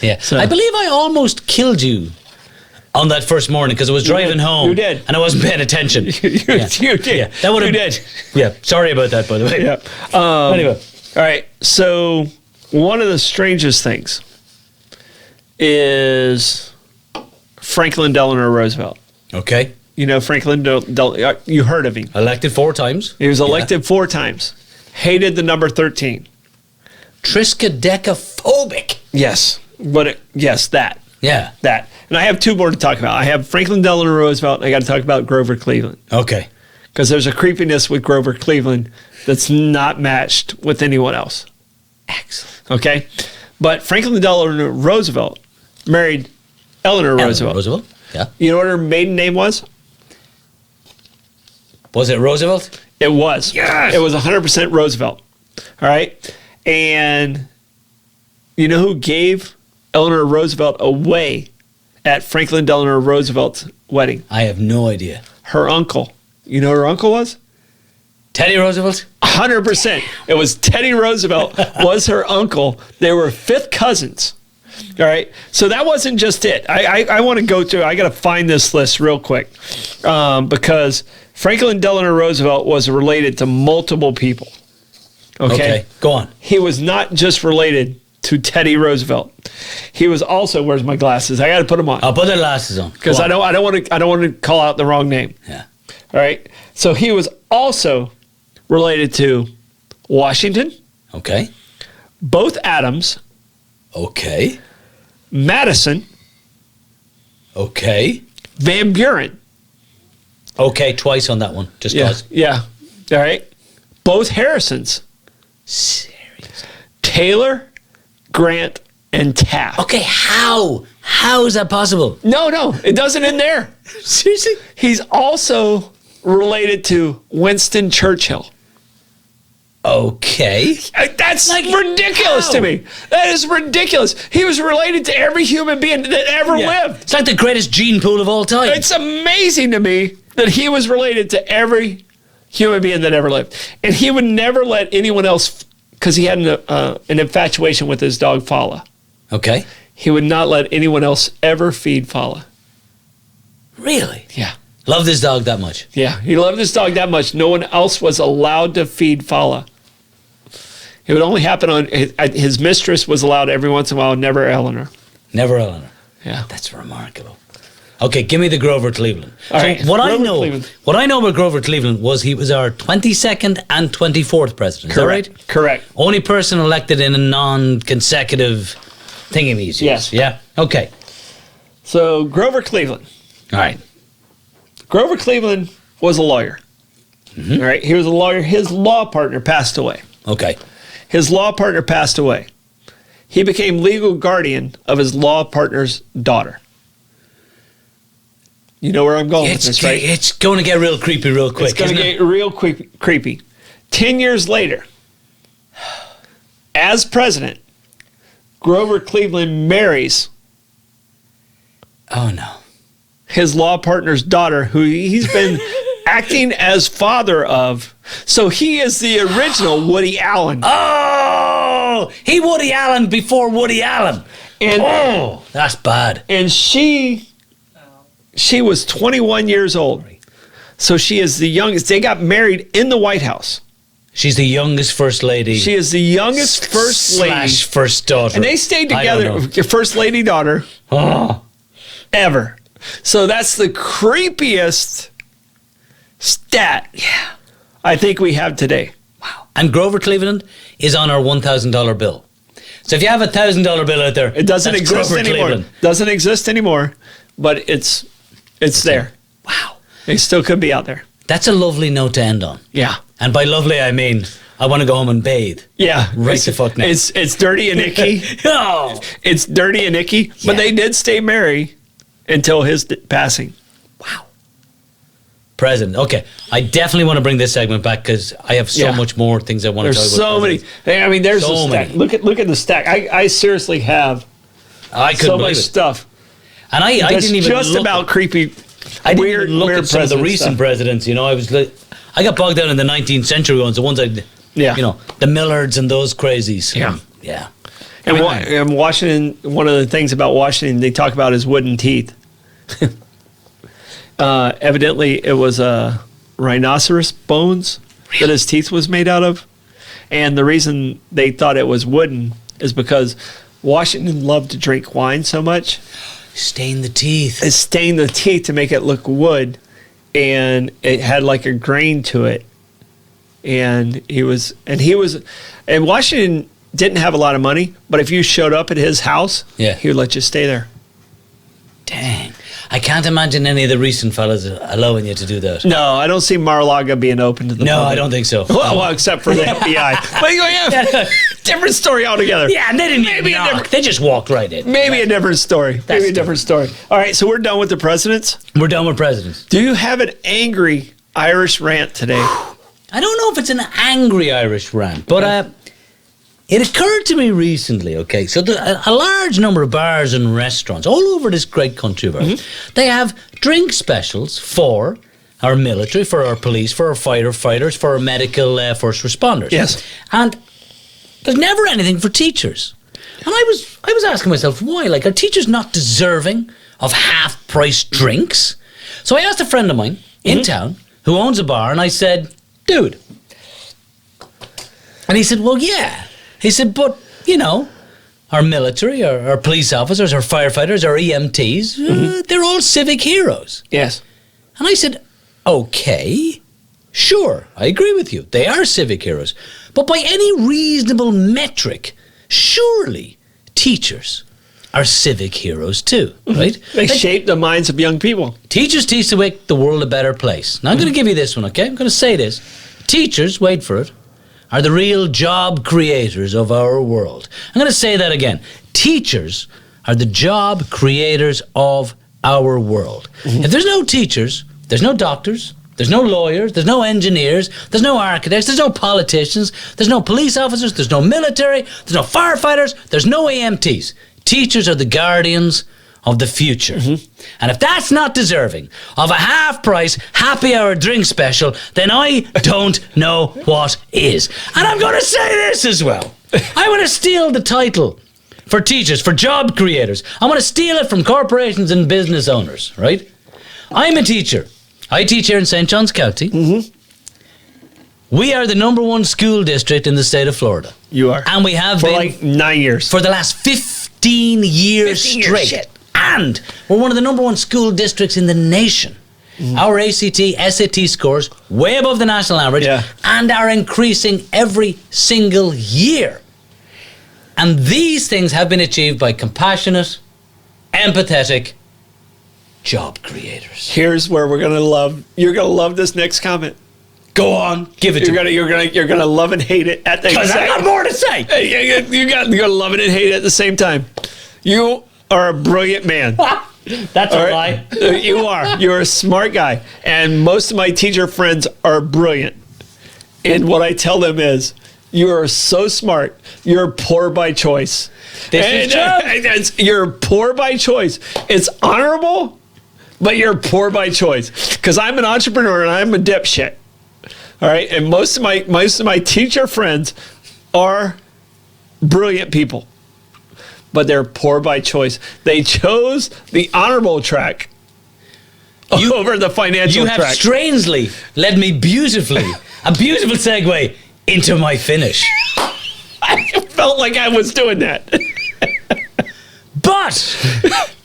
Yeah. So- I believe I almost killed you on that first morning because I was driving did. home. You did. And I wasn't paying attention. You did. Yeah. That would have. You did. Yeah. Sorry about that, by the way. Yeah. Anyway. All right. So one of the strangest things is Franklin Delano Roosevelt. Okay. You know Franklin you heard of him. Elected 4 times. He was elected 4 times. Hated the number 13. Triskaidekaphobic. Yes. That. Yeah. That. And I have 2 more to talk about. I have Franklin Delano Roosevelt, and I got to talk about Grover Cleveland. Okay. Because there's a creepiness with Grover Cleveland that's not matched with anyone else. Excellent. Okay? But Franklin Delano Roosevelt married Eleanor Roosevelt. Roosevelt. Yeah. You know what her maiden name was? Was it Roosevelt? It was. Yes! It was 100% Roosevelt. All right? And you know who gave Eleanor Roosevelt away at Franklin Delano Roosevelt's wedding? I have no idea. Her uncle. You know who her uncle was? Teddy Roosevelt? 100%. It was Teddy Roosevelt was her uncle. They were 5th cousins. All right. So that wasn't just it. I want to go to, I got to find this list real quick because Franklin Delano Roosevelt was related to multiple people. Okay. Go on. He was not just related to Teddy Roosevelt. He was also, where's my glasses? I got to put them on. I'll put the glasses on. Because I don't want to call out the wrong name. Yeah. All right. So he was also related to Washington, Okay. both Adams, Okay. Madison, Okay. Van Buren. Okay, twice on that one. Just cause. Yeah. All right. Both Harrisons, Serious. Taylor, Grant, and Taft. Okay, how? How is that possible? No, it doesn't end there. Seriously? He's also related to Winston Churchill. Okay. That's Like, ridiculous how? to me. That is ridiculous. He was related to every human being that ever lived. It's like the greatest gene pool of all time. It's amazing to me that he was related to every human being that ever lived. And he would never let anyone else, because he had an infatuation with his dog, Fala. Okay. He would not let anyone else ever feed Fala. Really? Yeah. Love this dog that much. Yeah, he loved his dog that much. No one else was allowed to feed Fala. It would only happen on his mistress was allowed every once in a while, never Eleanor. Never Eleanor. Yeah. That's remarkable. Okay, give me the Grover Cleveland. All right, what I Grover know, Cleveland. what I know about Grover Cleveland was he was our 22nd and 24th president. Is that right? Correct. Only person elected in a non-consecutive thingy-mees. Yes. Yeah. Okay. So Grover Cleveland. All right. Grover Cleveland was a lawyer. All right, he was a lawyer. His law partner passed away. Okay. His law partner passed away. He became legal guardian of his law partner's daughter. You know where I'm going with this, right? It's going to get real creepy real quick. It's going to get real creepy. 10 years later, as president, Grover Cleveland marries Oh no. his law partner's daughter, who he's been acting as father of. So he is the original Woody Allen. Oh, he Woody Allen before Woody Allen. And Oh, that's bad. and she was 21 years old. So she is the youngest. They got married in the White House. She's the youngest first lady. She is the youngest first lady. slash first daughter. And they stayed I don't together, know. your first lady daughter, Oh, ever. So that's the creepiest stat I think we have today. wow. And Grover Cleveland is on our $1,000 bill. So if you have a $1,000 bill out there, It doesn't that's exist Grover anymore. Cleveland. Doesn't exist anymore, but it's there. Wow. It still could be out there. That's a lovely note to end on. Yeah. And by lovely, I mean I want to go home and bathe. Yeah. Right It's- the fuck now. It's dirty and icky. Oh. It's dirty and icky, but Yeah. they did stay married until his passing. Wow. President. Okay. I definitely want to bring this segment back because I have so Yeah. much more things I want to There's talk about. so many. I mean, there's So a stack. many. Look at the stack. I seriously have I couldn't so believe much it. stuff. And I That's didn't even just look about creepy. I didn't weird, even look weird at some of the president recent stuff. presidents. You know, I got bogged down in the 19th century ones, the ones Yeah. you know, the Millards and those crazies. Yeah. Yeah. And Washington, one of the things about Washington, they talk about his wooden teeth. Evidently, it was rhinoceros bones that his teeth was made out of. And the reason they thought it was wooden is because Washington loved to drink wine so much. Stain the teeth. It stained the teeth to make it look wood. And it had like a grain to it. And Washington didn't have a lot of money, but if you showed up at his house, Yeah. he would let you stay there. Dang. I can't imagine any of the recent fellas allowing you to do that. No, I don't see Mar-a-Lago being open to the No, public. I don't think so. Well, except for the FBI. But yeah, different story altogether. Yeah, and they didn't Maybe even a knock. different- They just walked right in. Maybe a different story. That's Maybe a different story. All right, so we're done with the presidents. We're done with presidents. Do you have an angry Irish rant today? I don't know if it's an angry Irish rant, but it occurred to me recently, okay, so a large number of bars and restaurants all over this great country of ours, they have drink specials for our military, for our police, for our firefighters, for our medical first responders. Yes. And there's never anything for teachers. And I was asking myself, why? Like, are teachers not deserving of half-price drinks? So I asked a friend of mine in town who owns a bar, and I said, dude. And he said, well, yeah. He said, but, you know, our military, our police officers, our firefighters, our EMTs, they're all civic heroes. Yes. And I said, okay, sure, I agree with you. They are civic heroes. But by any reasonable metric, surely teachers are civic heroes too, right? They Like, shape the minds of young people. teachers teach to make the world a better place. Now, I'm going to give you this one, okay? I'm going to say this. Teachers, wait for it, are the real job creators of our world. I'm going to say that again. Teachers are the job creators of our world. If there's no teachers, there's no doctors, there's no lawyers, there's no engineers, there's no architects, there's no politicians, there's no police officers, there's no military, there's no firefighters, there's no AMTs. Teachers are the guardians of the future. And if that's not deserving of a half-price happy hour drink special, then I don't know what is. And I'm going to say this as well. I want to steal the title for teachers, for job creators. I want to steal it from corporations and business owners, right? I'm a teacher. I teach here in St. John's County. We are the #1 school district in the state of Florida. You are. And we have for been like 9 years. for the last 15 years 15 years, straight. shit. And we're one of the #1 school districts in the nation. Our ACT, SAT scores way above the national average and are increasing every single year. And these things have been achieved by compassionate, empathetic job creators. Here's where you're gonna love this next comment. Go on, give it to me. You're gonna love and hate it at the Because same I got more to say. You're gonna love it and hate it at the same time. You are a brilliant man. That's All a right? lie. You are. You're a smart guy. And most of my teacher friends are brilliant. And what I tell them is, you are so smart. You're poor by choice. This is true. You're poor by choice. It's honorable, but you're poor by choice. Because I'm an entrepreneur and I'm a dipshit. All right, and most of my teacher friends are brilliant people, but they're poor by choice. They chose the honorable track over the financial track. You have strangely led me beautifully, a beautiful segue into my finish. I felt like I was doing that. But,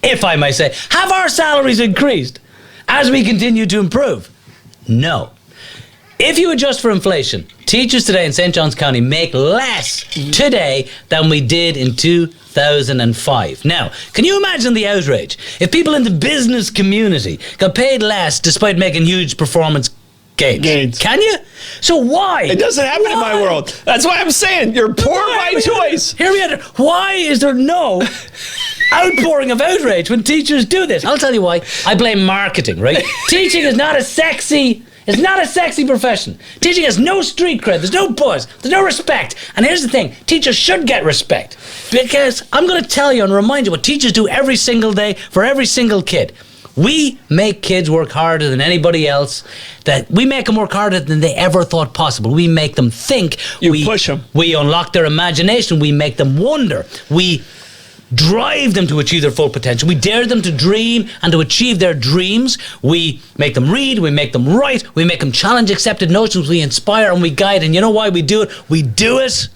if I may say, have our salaries increased as we continue to improve? No. If you adjust for inflation, teachers today in St. John's County make less today than we did in 2005. Now, can you imagine the outrage if people in the business community got paid less despite making huge performance gains? Can you? So why? It doesn't happen in my world. That's why I'm saying you're poor by choice. Hear me out. Why is there no outpouring of outrage when teachers do this? I'll tell you why. I blame marketing, right? Teaching is not a sexy... It's not a sexy profession. Teaching has no street cred. There's no buzz. There's no respect. And here's the thing. Teachers should get respect. Because I'm going to tell you and remind you what teachers do every single day for every single kid. We make kids work harder than anybody else. That we make them work harder than they ever thought possible. We make them think. We push them. We unlock their imagination. We make them wonder. We drive them to achieve their full potential. We dare them to dream and to achieve their dreams. We make them read, we make them write, we make them challenge accepted notions, we inspire and we guide. And you know why we do it? We do it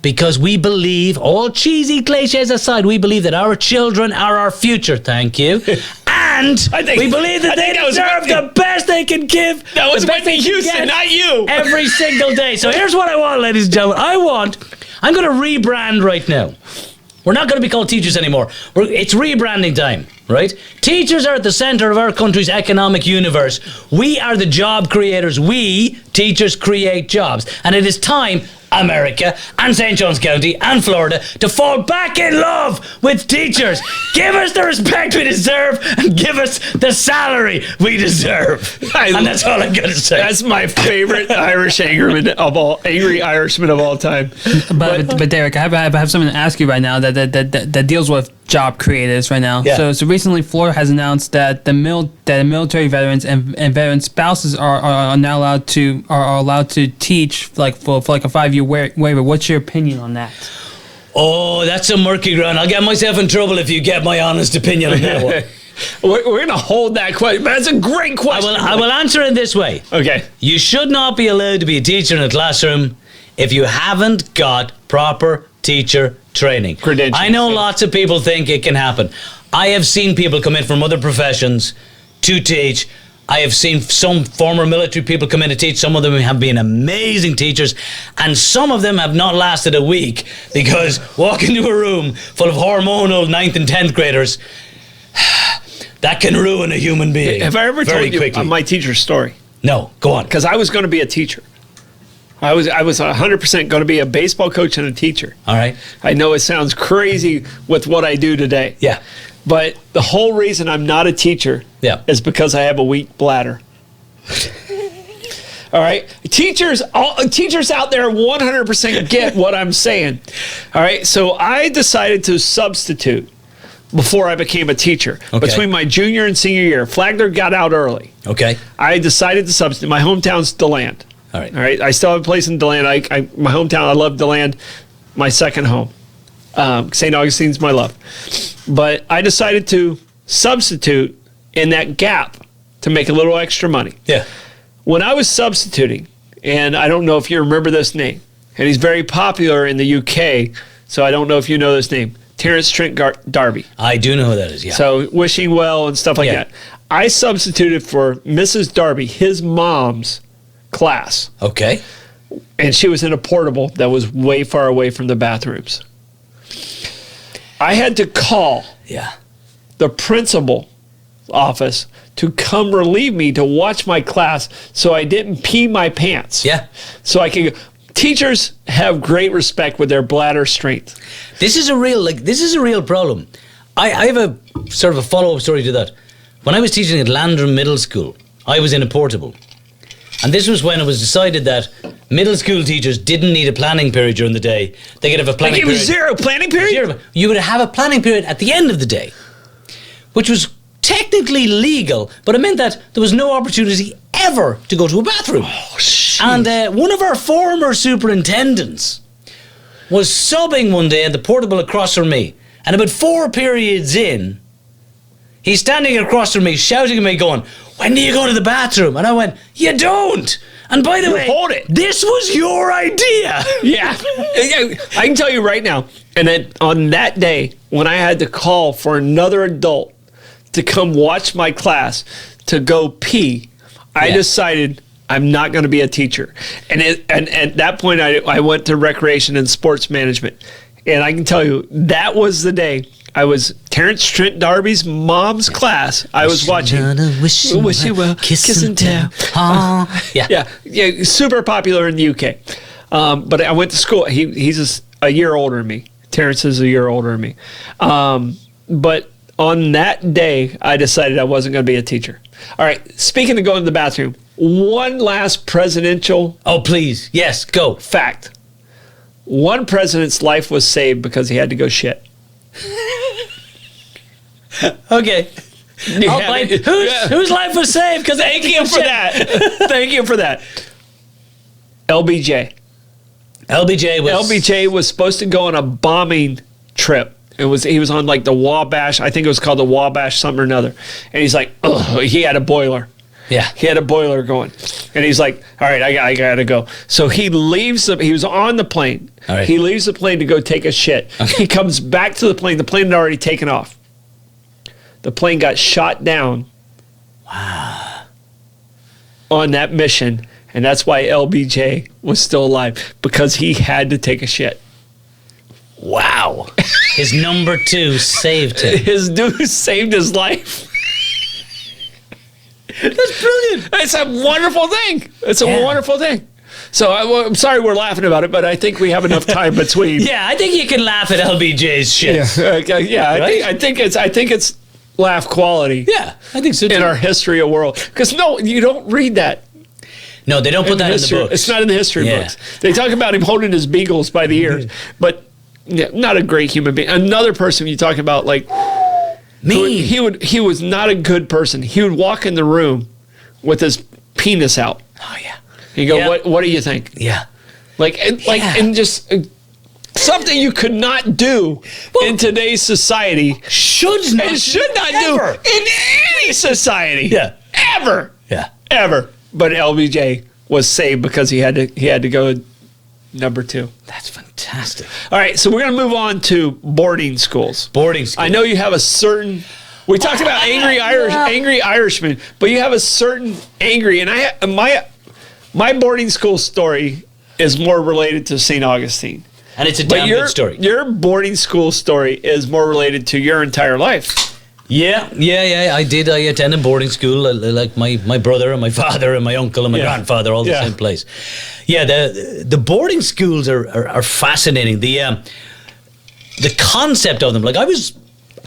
because we believe, all cheesy cliches aside, we believe that our children are our future. Thank you. And we believe that they deserve the best they can give. That was Whitney Houston, not you. Every single day. So here's what I want, ladies and gentlemen. I'm going to rebrand right now. We're not going to be called teachers anymore. It's rebranding time, right? Teachers are at the center of our country's economic universe. We are the job creators. We, teachers, create jobs. And it is time, America and St. John's County and Florida, to fall back in love with teachers. Give us the respect we deserve and give us the salary we deserve. And that's all I'm going to say. That's my favorite angry Irishman of all time. But Derek, I have something to ask you right now that deals with job creators right now. Yeah. So recently, Florida has announced that the military veterans and veteran spouses are now allowed to teach for like a 5-year waiver. What's your opinion on that? Oh, that's a murky ground. I'll get myself in trouble if you get my honest opinion on that one. We're going to hold that question. That's a great question. I will answer it this way. Okay. You should not be allowed to be a teacher in a classroom if you haven't got proper teacher training. Credentials. I know lots of people think it can happen. I have seen people come in from other professions to teach. I have seen some former military people come in to teach. Some of them have been amazing teachers, and some of them have not lasted a week because walk into a room full of hormonal 9th and 10th graders, that can ruin a human being. Have I ever very told you quickly. my teacher's story? No, go on. Because I was going to be a teacher. I was 100% going to be a baseball coach and a teacher. All right. I know it sounds crazy with what I do today. Yeah. But the whole reason I'm not a teacher is because I have a weak bladder. All right? Teachers out there 100% get what I'm saying. All right? So I decided to substitute before I became a teacher. Okay. Between my junior and senior year, Flagler got out early. Okay. I decided to substitute. My hometown's DeLand. All right. All right. I still have a place in DeLand. My hometown, I love DeLand. My second home. St. Augustine's my love. But I decided to substitute in that gap to make a little extra money. Yeah. When I was substituting, and I don't know if you remember this name, and he's very popular in the UK, so I don't know if you know this name, Terence Trent D'Arby. I do know who that is, yeah. So wishing well and stuff like Yeah. that. I substituted for Mrs. Darby, his mom's class, Okay. and she was in a portable that was way far away from the bathrooms. I had to call Yeah. the principal office to come relieve me to watch my class so I didn't pee my pants. Yeah. So I could. Teachers have great respect with their bladder strength. This is a real problem. I have a sort of a follow-up story to that. When I was teaching at Landrum Middle School, I was in a portable. And this was when it was decided that middle school teachers didn't need a planning period during the day. They could have a planning Like it period. was zero planning period? Zero. You would have a planning period at the end of the day, which was technically legal, but it meant that there was no opportunity ever to go to a bathroom. Oh, shit. And one of our former superintendents was subbing one day at the portable across from me. And about 4 periods in, he's standing across from me, shouting at me, going, "When do you go to the bathroom?" And I went, "You don't. And by the way, hold it. This was your idea." Yeah. Yeah, I can tell you right now. And then on that day, when I had to call for another adult to come watch my class to go pee, I Yeah. decided I'm not going to be a teacher. And at that point, I went to recreation and sports management. And I can tell you, that was the day I was Terence Trent D'Arby's mom's class. I was watching. Wish you well, kiss and tell. Yeah. Yeah, super popular in the UK. But I went to school. He's a year older than me. Terence is a year older than me. But on that day, I decided I wasn't going to be a teacher. All right, speaking of going to the bathroom, one last presidential Oh, please. Yes, go. fact. One president's life was saved because he had to go shit. Okay. You I'll have bite. it. Whose life was saved? Because Thank you for that. Thank you for that. LBJ. LBJ was supposed to go on a bombing trip. He was on like the Wabash. I think it was called the Wabash something or another. And he's like, oh, he had a boiler. Yeah. He had a boiler going. And he's like, all right, I got to go. So he leaves. He was on the plane. All right. He leaves the plane to go take a shit. Okay. He comes back to the plane. The plane had already taken off. The plane got shot down. Wow. On that mission. And that's why LBJ was still alive, because he had to take a shit. Wow. His number 2 saved him. His dude saved his life. That's brilliant. It's a wonderful thing. It's a Yeah. wonderful thing. So I'm sorry we're laughing about it, but I think we have enough time between. Yeah, I think you can laugh at LBJ's shit. Yeah. Right? I think it's laugh quality. Yeah, I think so too. In our history of world, because no, you don't read that. No, they don't put that in the history. books. It's not in the history Yeah. books. They talk about him holding his beagles by the ears, but yeah, not a great human being. Another person you talk about, like Me. he was not a good person. He would walk in the room with his penis out. Oh yeah. You go, Yeah. what do you think? Yeah. And just something you could not do in today's society. Should not. And should not ever. do in any society. Yeah. Ever. Yeah. Ever. But LBJ was saved because he had to go number 2. That's fantastic. All right, so we're going to move on to boarding schools. Boarding school. I know you have a certain. We talked about angry Irishman, but you have a certain angry, and my boarding school story is more related to St. Augustine. And it's a But damn good story. Your boarding school story is more related to your entire life. Yeah. I did. I attended boarding school, like my brother and my father and my uncle and my grandfather, all the same place. Yeah, the boarding schools are fascinating. The concept of them,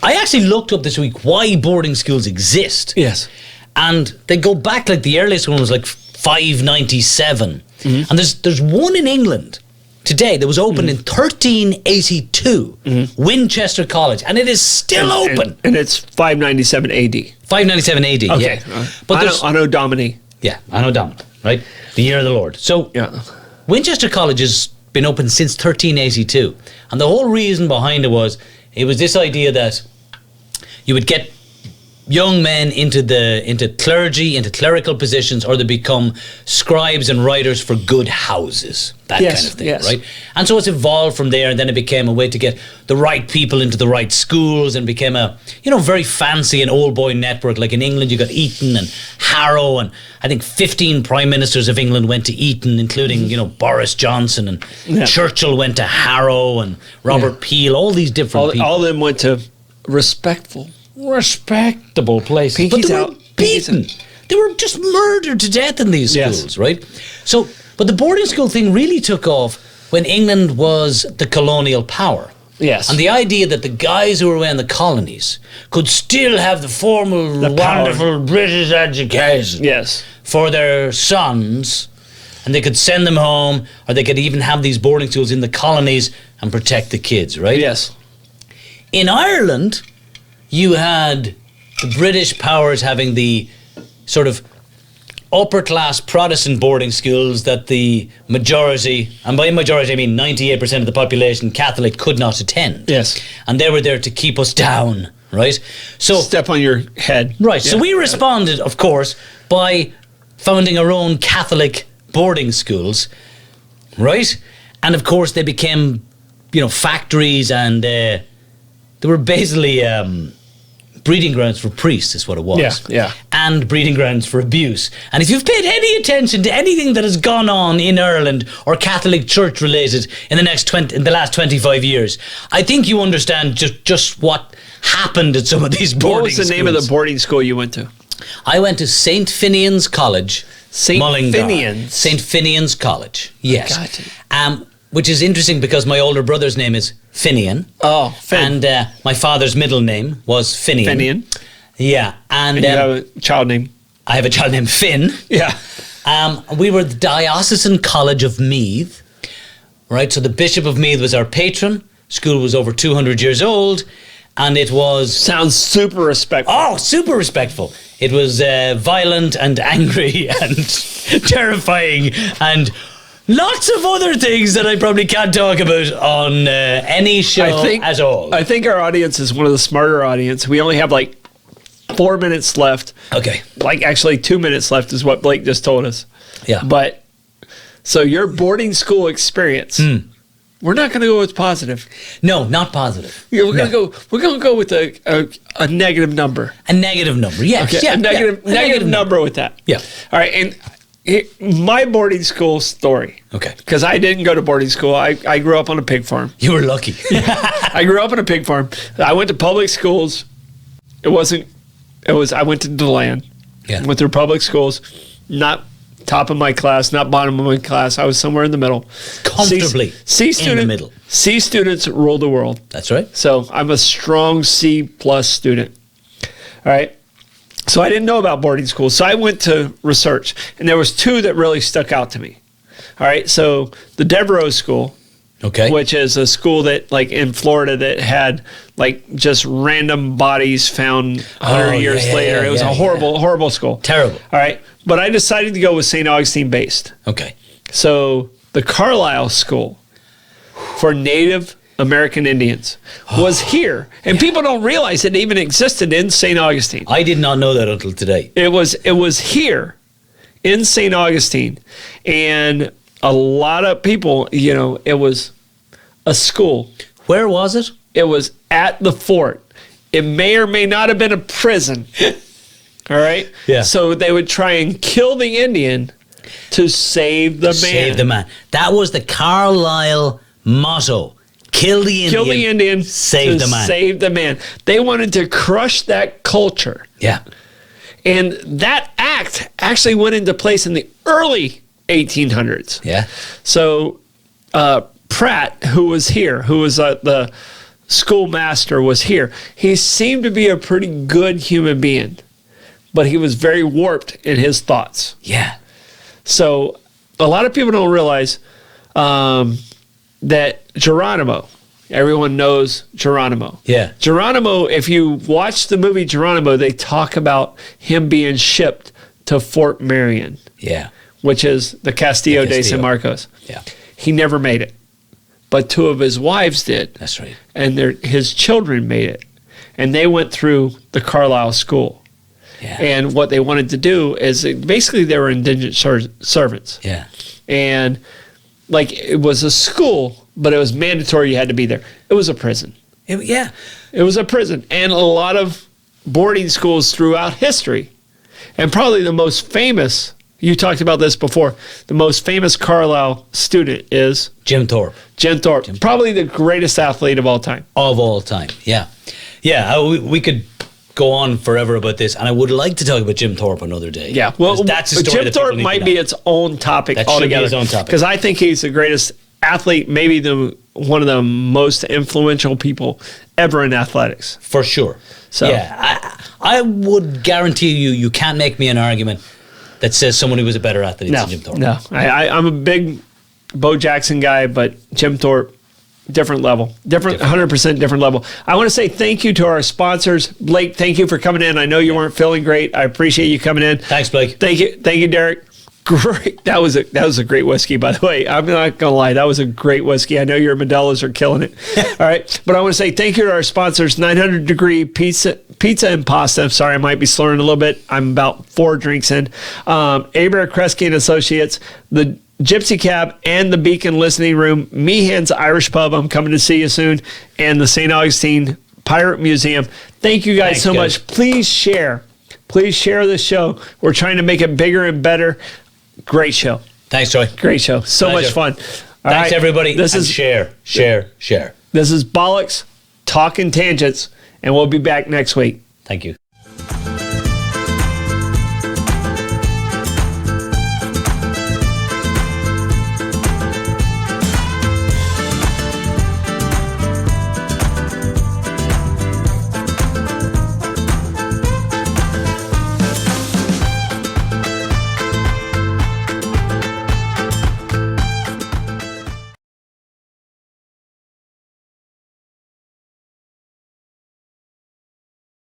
I actually looked up this week why boarding schools exist. Yes. And they go back, like the earliest one was like 597. And there's one in England today that was opened in 1382, Winchester College, and it is still open. And it's 597 AD. 597 AD, Okay. yeah. But Anno Domini. yeah, Anno Domini, right? The year of the Lord. So Yeah. Winchester College has been open since 1382, and the whole reason behind it was this idea that you would get young men into clergy, into clerical positions, or they become scribes and writers for good houses, that Yes, kind of thing, yes. right? And so it's evolved from there, and then it became a way to get the right people into the right schools, and became a very fancy and old boy network. Like in England, you got Eton and Harrow, and I think 15 prime ministers of England went to Eton, including Boris Johnson, and Churchill went to Harrow, and Robert Peel, all these different people. All of them went to respectable places. Pinkies But they out. were beaten. They were just murdered to death in these Yes. schools, right? So, but the boarding school thing really took off when England was the colonial power. Yes. And the idea that the guys who were in the colonies could still have the formal, The power. wonderful British education Yes. for their sons, and they could send them home, or they could even have these boarding schools in the colonies and protect the kids, right? Yes. In Ireland, you had the British powers having the sort of upper class Protestant boarding schools that the majority, and by majority I mean 98% of the population, Catholic, could not attend. Yes. And they were there to keep us down, right? So Step on your head. right, so Yeah. we responded, of course, by founding our own Catholic boarding schools, right? And of course they became, factories, and they were basically breeding grounds for priests, is what it was. Yeah, yeah. And breeding grounds for abuse. And if you've paid any attention to anything that has gone on in Ireland or Catholic Church related in the last 25 years, I think you understand just what happened at some of these boarding What was the name of the boarding school you went to? I went to St. Finian's College, St. Mullingar. Finian's? St. Finian's College, yes. Gotcha. Which is interesting because my older brother's name is Finian. Oh, Finn. And my father's middle name was Finian. Finian. Yeah. And, And you have a child name. I have a child named Finn. Yeah. We were the Diocesan College of Meath, right? So the Bishop of Meath was our patron. School was over 200 years old, and it was... Sounds super respectful. Oh, super respectful. It was violent and angry and terrifying and lots of other things that I probably can't talk about on any show at all. I think our audience is one of the smarter audience. We only have like 4 minutes left. Okay. Like actually 2 minutes left is what Blake just told us. Yeah. But so your boarding school experience, we're not going to go with positive. No, not positive. Yeah, we're going to go with a negative number. A negative number, yes. Okay, Yeah, a negative yeah, a negative number with that. Yeah. All right, and my boarding school story. Okay. Because I didn't go to boarding school. I grew up on a pig farm. You were lucky. I grew up on a pig farm. I went to public schools. I went to DeLand. Yeah. Went through public schools. Not top of my class, not bottom of my class. I was somewhere in the middle. Comfortably in the middle. C students rule the world. That's right. So I'm a strong C plus student. All right. So I didn't know about boarding schools. So I went to research, and there was two that really stuck out to me. All right. So the Devereaux School, Okay. which is a school that, like in Florida, that had like just random bodies found 100 years later. It was a horrible school. Terrible. All right. But I decided to go with St. Augustine based. Okay. So the Carlisle School for Native American Indians was here. And people don't realize it even existed in St. Augustine. I did not know that until today. It was here in St. Augustine. And a lot of people, it was a school. Where was it? It was at the fort. It may or may not have been a prison. All right? Yeah. So they would try and kill the Indian to save the man. Save the man. That was the Carlisle motto. Kill the Indian. Kill the Indian. Save the man. Save the man. They wanted to crush that culture. Yeah. And that act actually went into place in the early 1800s. Yeah. So Pratt, who was here, who was the schoolmaster, was here. He seemed to be a pretty good human being, but he was very warped in his thoughts. Yeah. So a lot of people don't realize that Geronimo, everyone knows Geronimo. Yeah. Geronimo, if you watch the movie Geronimo, they talk about him being shipped to Fort Marion, Yeah. which is the Castillo de Castillo. San Marcos. Yeah. He never made it, but two of his wives did. That's right. And his children made it. And they went through the Carlisle School. Yeah. And what they wanted to do is basically they were indigent servants. Yeah. And like it was a school, but it was mandatory you had to be there. It was a prison. Yeah. It was a prison. And a lot of boarding schools throughout history. And probably the most famous, you talked about this before, the most famous Carlisle student is Jim Thorpe. Jim Thorpe. Probably the greatest athlete of all time. Of all time. Yeah. Yeah. We could go on forever about this, and I would like to talk about Jim Thorpe another day. Yeah, well, that's a story Jim that Thorpe people need might to be know. its own topic That should be altogether. his own topic. Because I think he's the greatest athlete, maybe one of the most influential people ever in athletics. For sure. So yeah, I would guarantee you can't make me an argument that says someone who was a better athlete than Jim Thorpe. No, I'm a big Bo Jackson guy, but Jim Thorpe, different level, 100% different level. I want to say thank you to our sponsors. Blake, thank you for coming in. I know you weren't feeling great. I appreciate you coming in. Thanks, Blake. Thank you, Derek. Great. That was a great whiskey, by the way. I'm not gonna lie, that was a great whiskey. I know your Modelo's are killing it. All right, but I want to say thank you to our sponsors: 900 Degree Pizza and Pasta. I'm sorry, I might be slurring a little bit. I'm about 4 drinks in. Abare, Kresge and Associates, the Gypsy Cab, and the Beacon Listening Room, Meehan's Irish Pub. I'm coming to see you soon, and the St. Augustine Pirate Museum. Thank you guys so much. Please share this show. We're trying to make it bigger and better. Great show. Thanks, Troy. Great show. So Pleasure. much fun. All Thanks, right. everybody. This is share. This is Bollox, Talking Tangents, and we'll be back next week. Thank you.